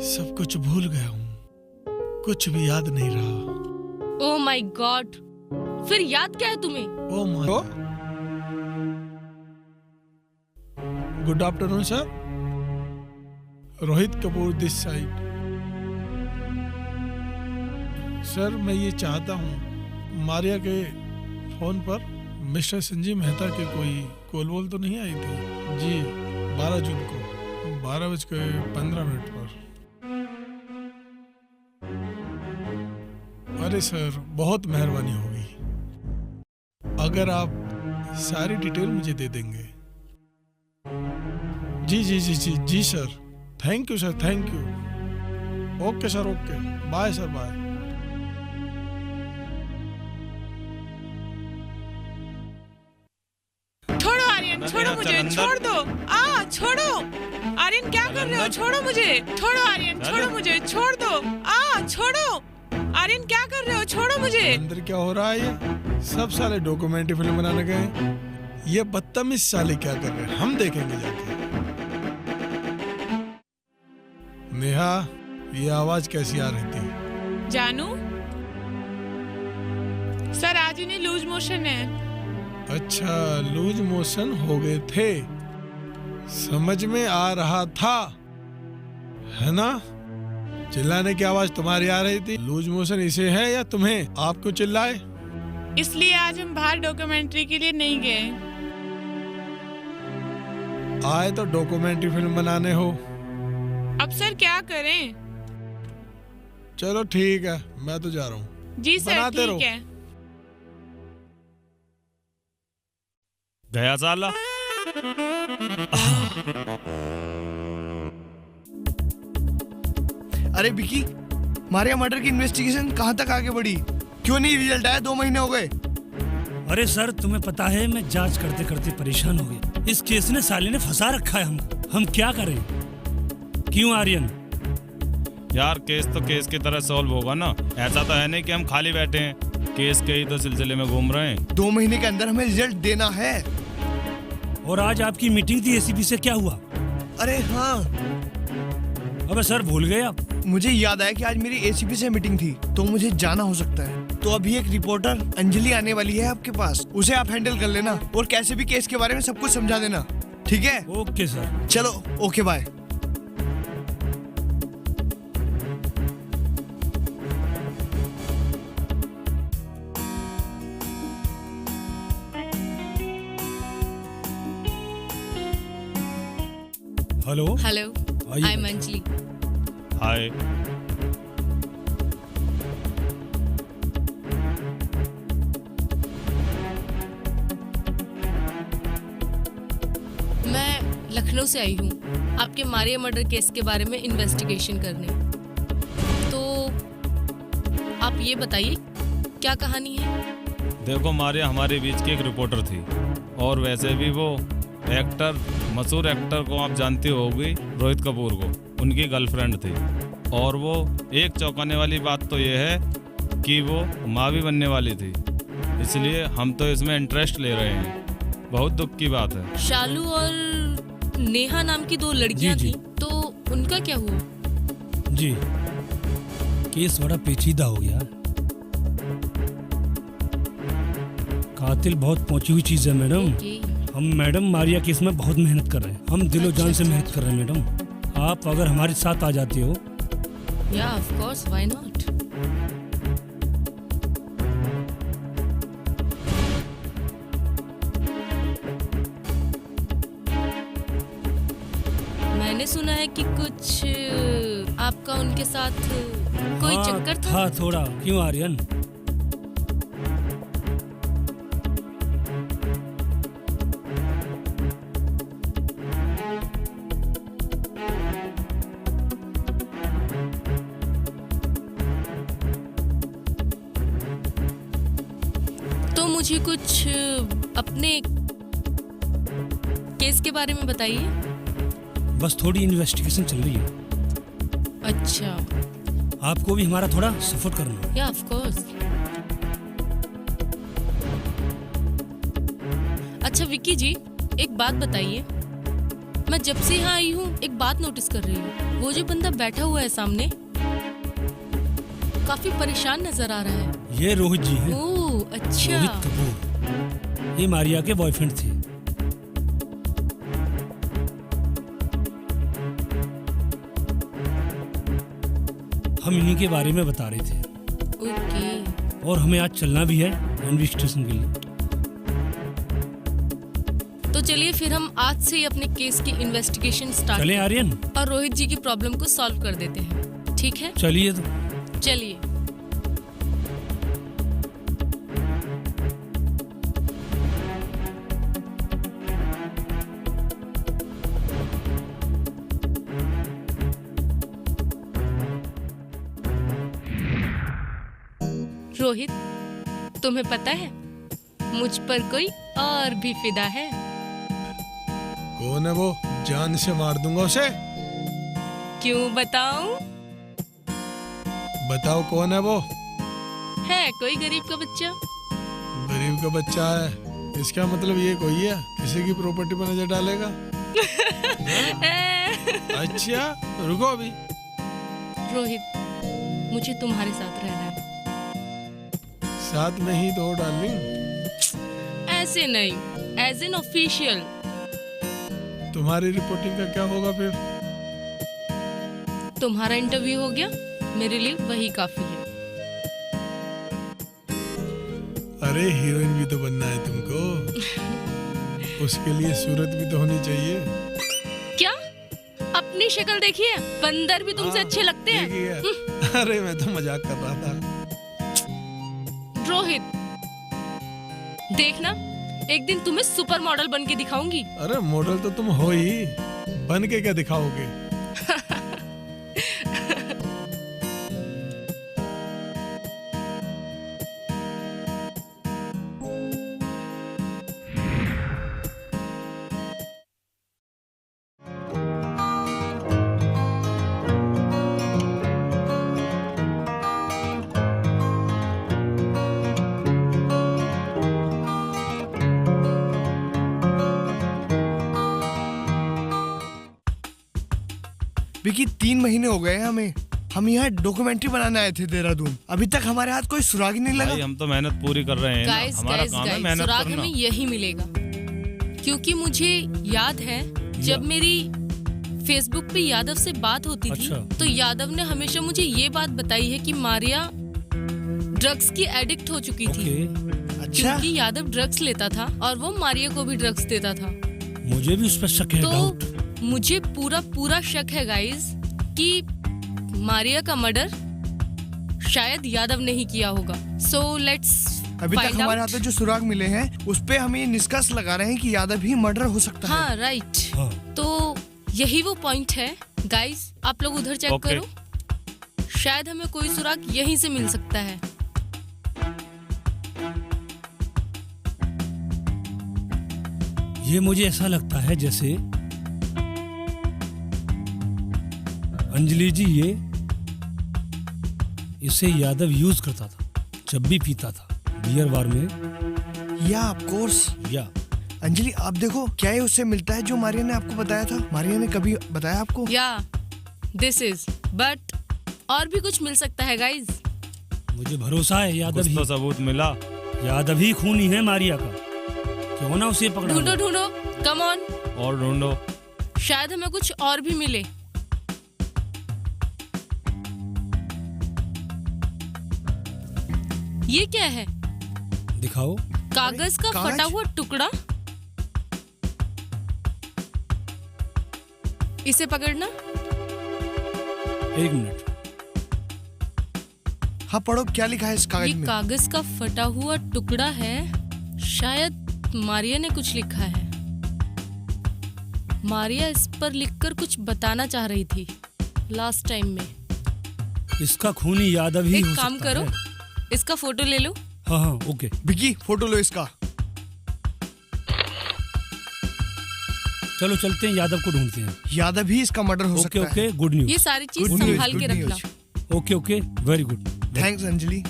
सब कुछ भूल गया हूँ, कुछ भी याद नहीं रहा। ओह माय गॉड, फिर याद क्या है तुम्हें? Oh my. Good afternoon sir, Rohit Kapoor this side. Sir मैं ये चाहता हूँ, मारिया के फोन पर मिस्टर संजीव मेहता के कोई कॉल वॉल तो नहीं आई थी? जी 12 जून को 12:15 पर। अरे सर बहुत मेहरबानी होगी अगर आप सारी डिटेल मुझे दे देंगे। जी जी जी जी जी sir, thank you sir, thank you. Okay sir, okay, bye sir, bye. छोड़ो मुझे, छोड़ दो। छोड़ो आर्यन, क्या कर रहे हो? छोड़ो मुझे, छोड़ो आर्यन, छोड़ो मुझे, छोड़ दो। छोड़ो आर्यन, क्या कर रहे हो? छोड़ो मुझे। अंदर क्या हो रहा है? ये सब साले डॉक्यूमेंट्री फिल्म बनाने गए, ये बदतमीज साले क्या कर रहे हैं, हम देखेंगे जाके। नेहा, ये आवाज कैसी आ रही थी? जानू सर, आज इन्हें लूज मोशन है। अच्छा, लूज मोशन हो गए थे, समझ में आ रहा था, है ना? चिल्लाने की आवाज तुम्हारी आ रही थी। लूज मोशन इसे है या तुम्हें? आप क्यों चिल्लाए? इसलिए आज हम बाहर डॉक्यूमेंट्री के लिए नहीं गए। आए तो डॉक्यूमेंट्री फिल्म बनाने हो। अब सर क्या करें? चलो ठीक है, मैं तो जा रहा हूँ। जी सर, बनाते रहो। ठीक है। गया साला। अरे विकी, मारिया मर्डर की इन्वेस्टिगेशन कहाँ तक आगे बढ़ी? क्यों नहीं रिजल्ट आया? 2 महीने हो गए। अरे सर, तुम्हें पता है मैं जांच करते करते परेशान हो गया। इस केस ने साले ने फंसा रखा है हमको। हम क्या करें? क्यों आर्यन? यार केस तो केस की तरह सॉल्व होगा ना। ऐसा तो है नहीं कि हम खाली बैठे हैं, केस के ही तो सिलसिले में घूम रहे हैं। 2 महीने के अंदर हमें रिजल्ट देना है। और आज आपकी मीटिंग थी एसीपी से, क्या हुआ? अरे हाँ, अबे सर भूल गए आप। मुझे याद आया कि आज मेरी एसीपी से मीटिंग थी, तो मुझे जाना हो सकता है। तो अभी एक रिपोर्टर अंजलि आने वाली है आपके पास, उसे आप हैंडल कर लेना और कैसे भी केस के बारे में सब कुछ समझा देना, ठीक है? Okay sir. चलो, okay bye. Hello. Hello, I am Anjali. Hi. मैं लखनऊ से आई हूँ आपके मारिया मर्डर केस के बारे में इन्वेस्टिगेशन करने। तो आप ये बताइए क्या कहानी है? देखो, मारिया हमारे बीच की एक रिपोर्टर थी, और वैसे भी वो एक्टर, मशहूर एक्टर को आप जानती होगी, रोहित कपूर को, उनकी गर्लफ्रेंड थी। और वो एक चौंकाने वाली बात तो ये है कि वो माँ भी बनने वाली थी, इसलिए हम तो इसमें इंटरेस्ट ले रहे हैं। बहुत दुख की बात है। शालू और नेहा नाम की 2 लड़कियां थी, तो उनका क्या हुआ? जी, केस बड़ा पेचीदा हो गया। कातिल बहुत पहुंची हुई चीज है मैडम। हम मैडम मारिया केस में बहुत मेहनत कर रहे हैं। हम दिलो जान से मेहनत कर रहे हैं मैडम। आप अगर हमारे साथ आ जाती हो। या ऑफ कोर्स, व्हाई नॉट। मैंने सुना है कि कुछ आपका उनके साथ कोई चक्कर था? हाँ, थोड़ा। क्यों आर्यन? तो मुझे कुछ अपने केस के बारे में बताइए। बस थोड़ी इन्वेस्टिगेशन चल रही है। अच्छा, आपको भी हमारा थोड़ा सपोर्ट करना है। या ऑफ कोर्स। अच्छा विक्की जी, एक बात बताइए। मैं जब से यहाँ आई हूँ एक बात नोटिस कर रही हूँ। वो जो बंदा बैठा हुआ है सामने, काफी परेशान नजर आ रहा है। ये रोहित जी हैं। ओह अच्छा। रोहित कपूर, ये मारिया के बॉयफ्रेंड थे। हम इन्हीं के बारे में बता रहे थे। ओके। और हमें आज चलना भी है इन्वेस्टिगेशन के लिए। तो चलिए फिर हम आज से ही अपने केस की इन्वेस्टिगेशन स्टार्ट चलें आर्यन? और रोहित जी की प्रॉब्लम को सॉल्व कर देते हैं, ठीक है? चलिए तो। चलिए। रोहित, तुम्हें पता है मुझ पर कोई और भी फिदा है। कौन है वो? जान से मार दूंगा उसे। क्यों बताऊं? बताओ कौन है वो? है कोई गरीब का बच्चा। गरीब का बच्चा है, इसका मतलब ये कोई है किसी की प्रॉपर्टी पर नजर डालेगा? अच्छा रुको अभी। रोहित, मुझे तुम्हारे साथ रहना है। साथ में ही तो डार्लिंग। ऐसे नहीं, एज एन ऑफिशियल। तुम्हारी रिपोर्टिंग का क्या होगा फिर? तुम्हारा इंटरव्यू हो गया, मेरे लिए वही काफी है। अरे हीरोइन भी तो बनना है तुमको, उसके लिए सूरत भी तो होनी चाहिए। क्या अपनी शक्ल देखिए, बंदर भी तुमसे अच्छे लगते हैं। अरे मैं तो मजाक कर रहा था। रोहित देखना, एक दिन तुम्हें सुपर मॉडल बन के दिखाऊंगी। अरे मॉडल तो तुम हो ही, बन के क्या दिखाओगे? विकी 3 महीने हो गए हमें, हम यहाँ डॉक्यूमेंट्री बनाने आए थे देहरादून, अभी तक हमारे हाथ कोई सुराग ही नहीं लगा। भाई हम तो मेहनत पूरी कर रहे हैं ना, हमारा काम है मेहनत सुराग करना। हमें यही मिलेगा, क्योंकि मुझे याद है जब मेरी फेसबुक पे यादव से बात होती थी, तो यादव ने हमेशा मुझे ये बात बताई है कि मारिया ड्रग्स की एडिक्ट हो चुकी थी। क्योंकि यादव ड्रग्स लेता था और वो मारिया को भी ड्रग्स देता था। मुझे भी उस पर शक है। तो मुझे पूरा शक है गाइस कि मारिया का मर्डर शायद यादव ने ही किया होगा। सो लेट्स अभी तक हमारे हाथ में जो सुराग मिले हैं उस पे हम ये निष्कर्ष लगा रहे हैं कि यादव ही मर्डर हो सकता है। हाँ राइट। तो यही वो पॉइंट है गाइस, आप लोग उधर चेक करो, शायद हमें कोई सुराग यहीं से मिल सकता है। ये मुझे ऐसा लगता है जैसे अंजलि जी इसे यादव यूज करता था जब भी पीता था बियर बार में। या ऑफ कोर्स। या अंजलि आप देखो, क्या ये उससे मिलता है जो मारिया ने आपको बताया था? मारिया ने कभी बताया आपको? या दिस इज, बट और भी कुछ मिल सकता है गाइस। मुझे भरोसा है यादव ही। तो सबूत मिला, यादव ही खूनी है मारिया का, क्यों ना उसे पकड़ा। ढूंढो कम ऑन, और ढूंढो, शायद हमें कुछ और भी मिले। ये क्या है? दिखाओ। कागज का फटा हुआ टुकड़ा। इसे पकड़ना। एक मिनट। हाँ पढ़ो, क्या लिखा है इस कागज में? ये कागज का फटा हुआ टुकड़ा है, शायद मारिया ने कुछ लिखा है। मारिया इस पर लिखकर कुछ बताना चाह रही थी लास्ट टाइम में। इसका खूनी यादव ही हो एक सकता काम करो, इसका फोटो ले लो। हाँ ओके। विकी फोटो लो इसका। चलो चलते हैं, यादव को ढूंढते हैं। यादव ही इसका मर्डर हो सकता है। Okay good news. ये सारी चीज संभाल के रखना। Okay very good. Thanks Anjali.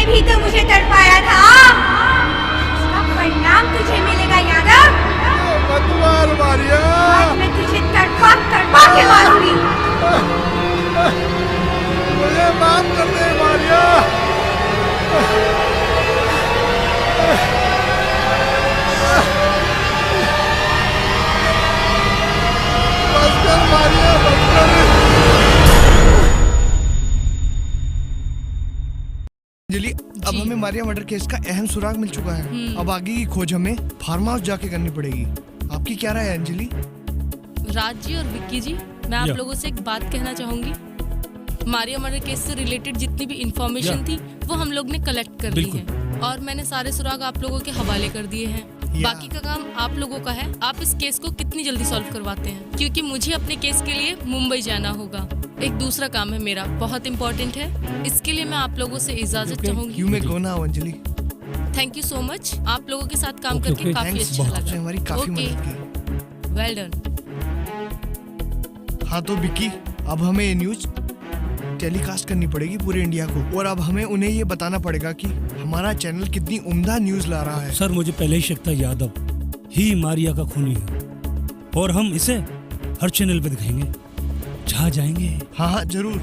भी तो मुझे तड़पाया था, इसका परिणाम तुझे मिलेगा यादव। मत मार मारिया, आज मैं तुझे तड़पा के मारूंगी। मुझे माफ कर दे मारिया। बस कर मारिया, बस कर। अंजलि अब हमें मारिया मर्डर केस का अहम सुराग मिल चुका है। अब आगे की खोज हमें फार्म हाउस जाके करनी पड़ेगी। आपकी क्या राय है अंजलि? राज जी और विक्की जी, मैं आप लोगों से एक बात कहना चाहूंगी। मारिया मर्डर केस से रिलेटेड जितनी भी इंफॉर्मेशन थी वो हम लोग ने कलेक्ट कर ली है और मैंने सारे सुराग आप लोगों के हवाले कर दिए हैं। बाकी का काम आप लोगों का है, आप इस केस को कितनी जल्दी सॉल्व करवाते हैं, क्योंकि मुझे अपने केस के लिए मुंबई जाना होगा। एक दूसरा काम है मेरा, बहुत इम्पोर्टेंट है, इसके लिए मैं आप लोगों से इजाजत चाहूंगी। You may go now Anjali. Thank you so much, आप लोगों के साथ काम करके काफी अच्छा लगा। हमारी काफी मदद की। Well done. हाँ तो विक्की, अब हमें ये न्यूज टेलीकास्ट करनी पड़ेगी पूरे इंडिया को, और अब हमें उन्हें ये बताना पड़ेगा कि हमारा चैनल कितनी उम्दा न्यूज ला रहा है। सर मुझे पहले ही शक था यादव ही मारिया का खूनी है और हम इसे हर चैनल पे दिखाएंगे। छा जाएंगे। हाँ हाँ जरूर।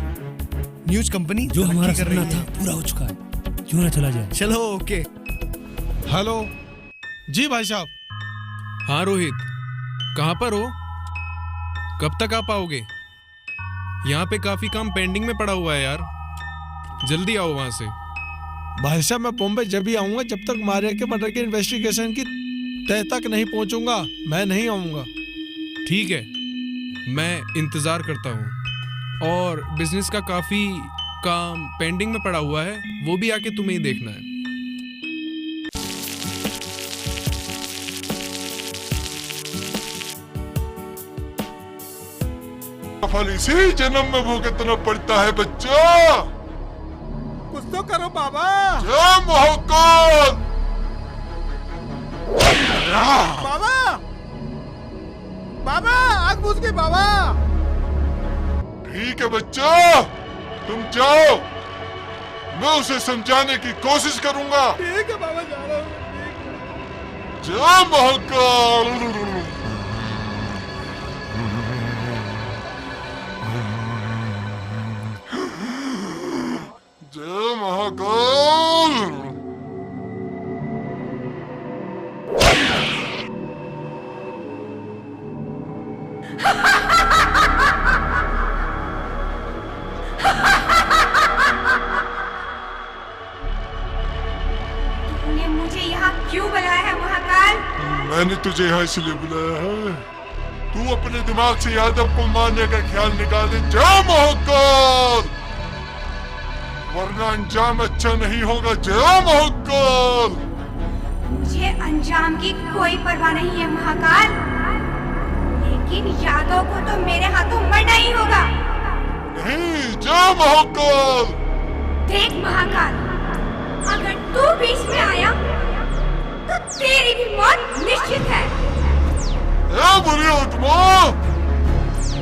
न्यूज कंपनी जो हमारा तरक्की कर सपना रही था है। पूरा हो चुका है, क्यों ना चला जाए। चलो ओके। हेलो जी भाई साहब। हाँ रोहित, कहाँ पर हो? कब तक आ पाओगे? यहाँ पे काफी काम पेंडिंग में पड़ा हुआ है यार, जल्दी आओ वहां से। भाई साहब मैं बॉम्बे जब भी आऊंगा जब तक मारिया के मर्डर के इन्वेस्टिगेशन की तह तक नहीं पहुंचूंगा मैं नहीं आऊंगा। ठीक है, मैं इंतजार करता हूँ। और बिजनेस का काफी काम पेंडिंग में पड़ा हुआ है, वो भी आके तुम्हें ही देखना है। फल इसी जन्म में भुगतना पड़ता है बच्चा। कुछ तो करो बाबा। जय महाकाल। बाबा बाबा आग बुझ गई बाबा। ठीक है बच्चा, तुम जाओ, मैं उसे समझाने की कोशिश करूंगा। ठीक है बाबा, जा रहा हूँ। जय महाकाल। जय महाकाल। तूने मुझे यहाँ क्यों बुलाया है महाकाल? मैंने तुझे यहाँ इसलिए बुलाया है, तू अपने दिमाग से यादव को मारने का ख्याल निकाल दे। जय महाकाल, वरना अंजाम अच्छा नहीं होगा। जय महाकाल। मुझे अंजाम की कोई परवाह नहीं है महाकाल, लेकिन यादव को तो मेरे हाथों मरना ही होगा। नहीं, जय महाकाल। देख महाकाल, अगर तू बीच में आया तो तेरी भी मौत निश्चित है। ए बुरी आत्मा,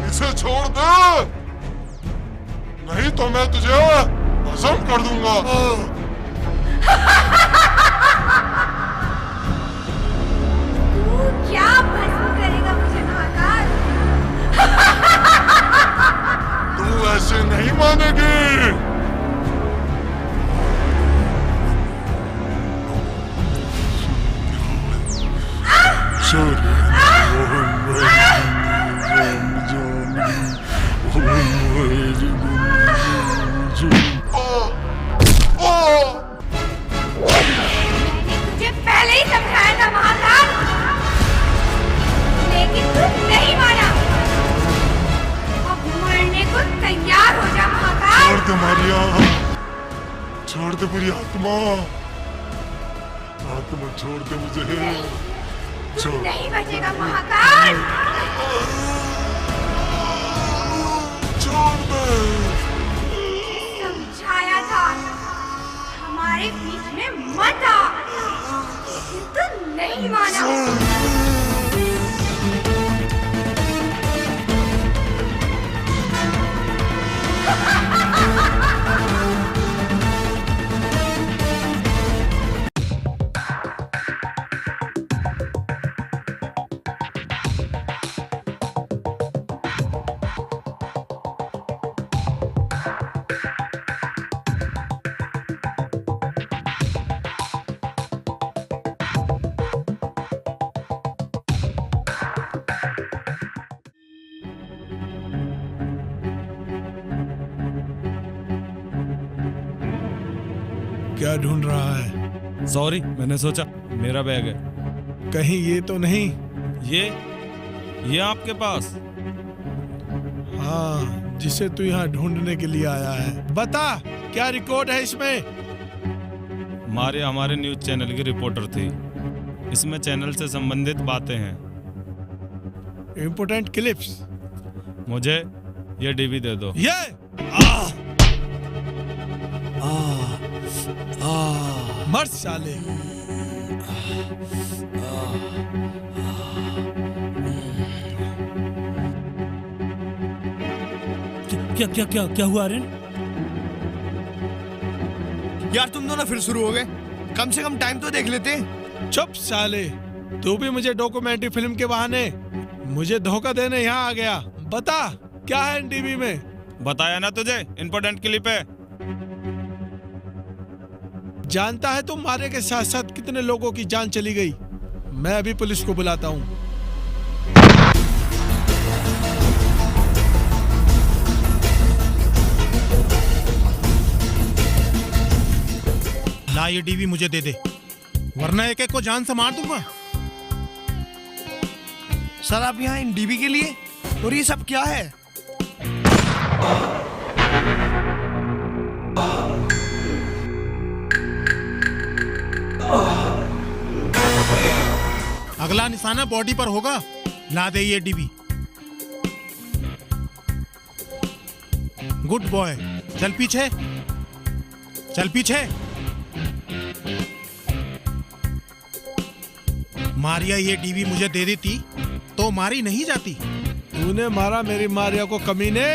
इसे छोड़ दे, नहीं तो मैं तुझे भस्म कर दूंगा। तू क्या भस्म करेगा मुझे महाकाल? तू ऐसे नहीं मानेगी। तुझे पहले ही समझाया था महाकाल, लेकिन तू नहीं माना। अब मरने को तैयार हो जा महाकाल। छोड़ दे मारिया, छोड़ दे बुरी आत्मा, आत्मा छोड़ दे मुझे। तू नहीं बचेगा महाकाल। छोड़ दे। समझाया था हमारे बीच में मत आ, लेकिन तू नहीं माना। क्या ढूंढ रहा है? सॉरी, मैंने सोचा मेरा बैग है। कहीं ये तो नहीं? ये आपके पास? हाँ, जिसे तू यहाँ ढूंढने के लिए आया है। बता, क्या रिकॉर्ड है इसमें? मारिया हमारे न्यूज चैनल की रिपोर्टर थी, इसमें चैनल से संबंधित बातें हैं। Important clips. मुझे ये डीवी दे दो। ये मर साले। क्या क्या क्या क्या हुआ आर्यन? यार तुम दोनों फिर शुरू हो गए, कम से कम टाइम तो देख लेते। चुप साले, तू भी मुझे डॉक्यूमेंट्री फिल्म के बहाने मुझे धोखा देने यहाँ आ गया। बता क्या है डीबी में? बताया ना तुझे, इम्पोर्टेंट क्लिप है। जानता है तुम मारिया के साथ साथ कितने लोगों की जान चली गई? मैं अभी पुलिस को बुलाता हूँ। ला ये डीवी मुझे दे दे, वरना एक एक को जान से मार दूंगा। सर आप यहाँ इन डीबी के लिए? और ये सब क्या है? अगला निशाना बॉडी पर होगा। ला दे ये डीबी। गुड बॉय, चल पीछे, चल पीछे। मारिया ये डीवी मुझे दे देती तो मारी नहीं जाती। तूने मारा मेरी मारिया को कमीने।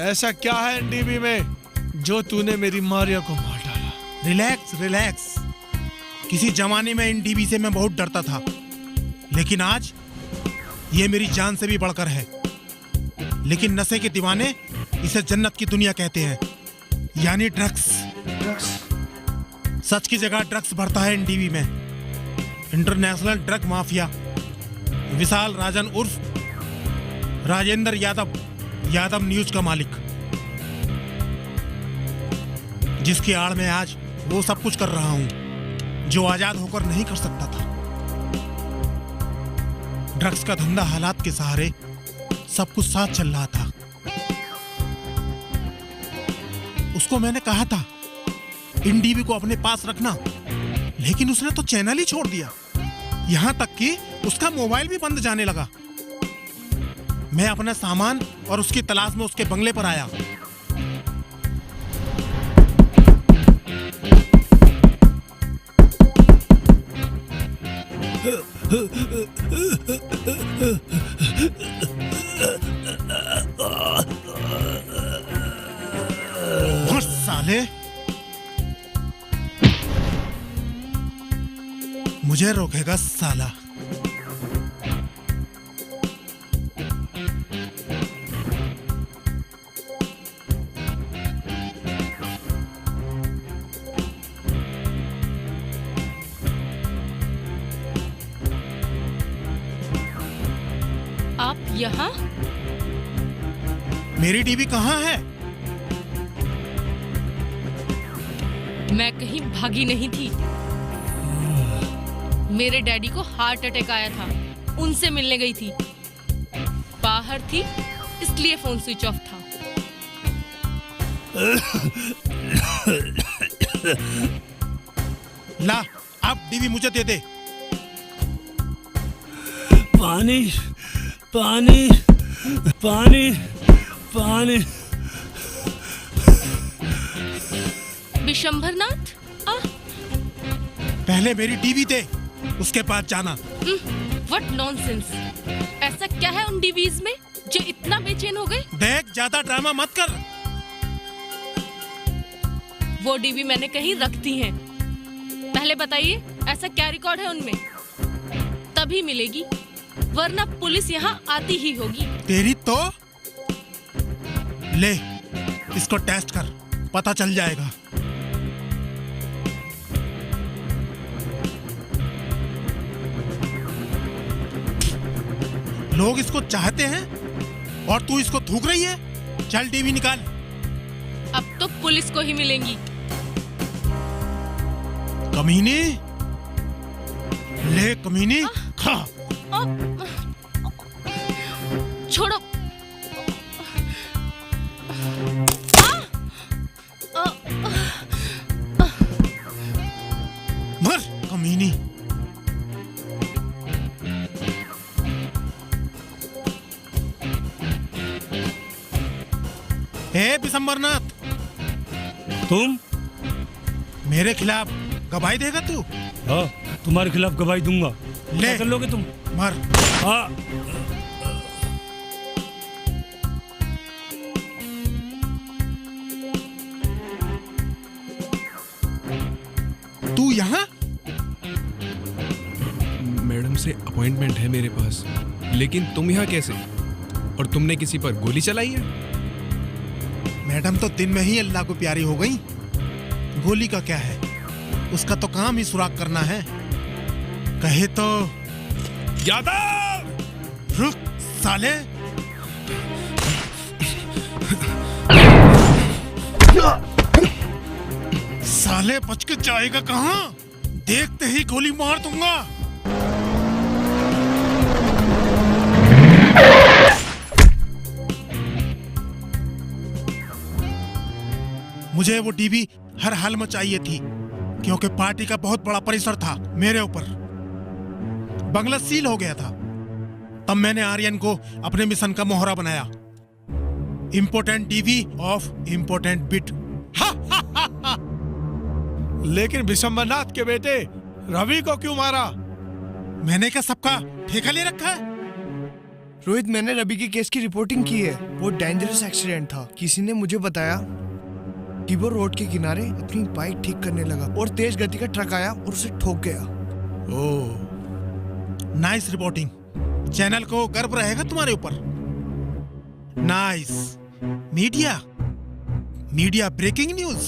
ऐसा क्या है डीबी में जो तूने मेरी मारिया को मार डाला? Relax relax. किसी जमाने में इन डीबी से मैं बहुत डरता था, लेकिन आज ये मेरी जान से भी बढ़कर है। लेकिन नशे के दीवाने इसे जन्नत की दुनिया कहते हैं, यानी ड्रग्स। सच की जगह ड्रग्स भरता है इन डीबी में। इंटरनेशनल ड्रग माफिया विशाल राजन उर्फ राजेंद्र यादव, यादव न्यूज का मालिक, जिसकी आड़ में आज वो सब कुछ कर रहा हूं जो आजाद होकर नहीं कर सकता था। ड्रग्स का धंधा हालात के सहारे सब कुछ साथ चल रहा था। उसको मैंने कहा था इन डीबी को अपने पास रखना, लेकिन उसने तो चैनल ही छोड़ दिया। यहां तक कि उसका मोबाइल भी बंद जाने लगा। मैं अपना सामान और उसकी तलाश में उसके बंगले पर आया। साले, मुझे रोकेगा साला। आप यहाँ? मेरी टीवी कहाँ है? मैं कहीं भागी नहीं थी। मेरे डैडी को हार्ट अटैक आया था, उनसे मिलने गई थी। बाहर थी इसलिए फोन स्विच ऑफ था। ला, अब टीवी मुझे दे दे। पानी पानी पानी पानी। विशंभरनाथ, पहले मेरी टीवी दे, उसके बाद जाना। What nonsense. ऐसा क्या है उन डीवीज में जो इतना बेचैन हो गए? देख, ज्यादा ड्रामा मत कर। वो डीवी मैंने कहीं रख दी है। पहले बताइए ऐसा क्या रिकॉर्ड है उनमें, तभी मिलेगी, वरना पुलिस यहाँ आती ही होगी। तेरी तो ले, इसको टेस्ट कर, पता चल जाएगा। लोग इसको चाहते हैं और तू इसको थूक रही है। चल टीवी निकाल। अब तो पुलिस को ही मिलेंगी। कमीनी, ले कमीनी, खा। छोड़ो। मर कमीनी। हे विशंभरनाथ, तुम मेरे खिलाफ गवाही देगा तू? हाँ, तुम्हारे खिलाफ गवाही दूंगा। ले, क्या कर लोगे तुम? मर। तू यहाँ? मैडम से अपॉइंटमेंट है मेरे पास, लेकिन तुम यहाँ कैसे? और तुमने किसी पर गोली चलाई है? मैडम तो दिन में ही अल्लाह को प्यारी हो गई। गोली का क्या है, उसका तो काम ही सुराग करना है। कहे तो यादव! रुक साले। साले बच के जाएगा कहां? देखते ही गोली मार दूंगा। मुझे वो टीवी हर हाल में चाहिए थी, क्योंकि पार्टी का बहुत बड़ा परिसर था मेरे ऊपर। बंगला सील हो गया था। तब मैंने आर्यन को अपने मिशन का मोहरा बनाया। Important TV off important bit. लेकिन विशंबरनाथ के बेटे रवि को क्यों मारा? मैंने क्या सबका ठेका ले रखा है? रोहित, मैंने रवि के केस की रिपोर्टिंग की है। वो डेंजरस एक्सीडेंट था। किसी ने मुझे बताया कि वो रोड के किनारे अपनी बाइक ठीक करने लगा और तेज गति का ट्रक आया और उसे ठोक गया। ओह, नाइस रिपोर्टिंग। चैनल को गर्व रहेगा तुम्हारे ऊपर। नाइस। Media breaking news.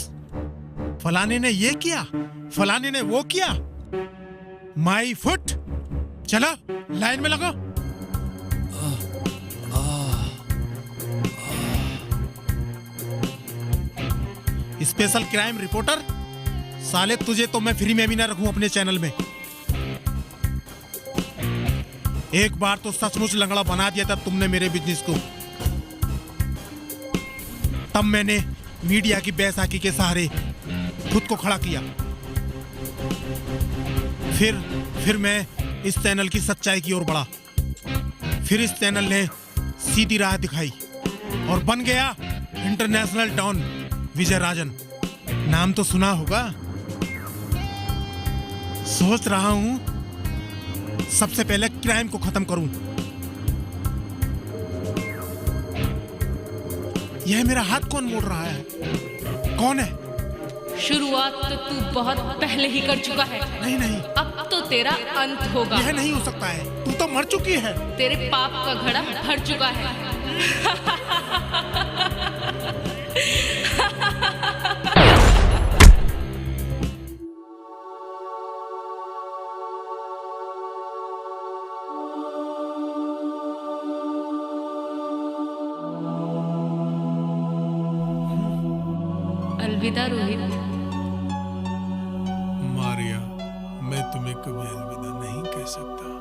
फलाने ने ये किया, फलाने ने वो किया। My foot. चलो लाइन में लगो। Special crime reporter. साले तुझे तो मैं फ्री में भी ना रखूं अपने चैनल में। एक बार तो सचमुच लंगड़ा बना दिया था तुमने मेरे बिजनेस को। तब मैंने मीडिया की बैसाखी के सहारे खुद को खड़ा किया। फिर मैं इस चैनल की सच्चाई की ओर बढ़ा। फिर इस चैनल ने सीधी राह दिखाई और बन गया इंटरनेशनल डॉन विजय राजन। नाम तो सुना होगा। सोच रहा हूं सबसे पहले क्राइम को खत्म करूं। यह मेरा हाथ कौन मोड़ रहा है? कौन है? शुरुआत तो तू बहुत पहले ही कर चुका है। नहीं, अब तो तेरा अंत होगा। यह नहीं हो सकता है। तू तो मर चुकी है। तेरे पाप का घड़ा भर चुका है। अलविदा रोहित। मारिया, मैं तुम्हें कभी अलविदा नहीं कह सकता।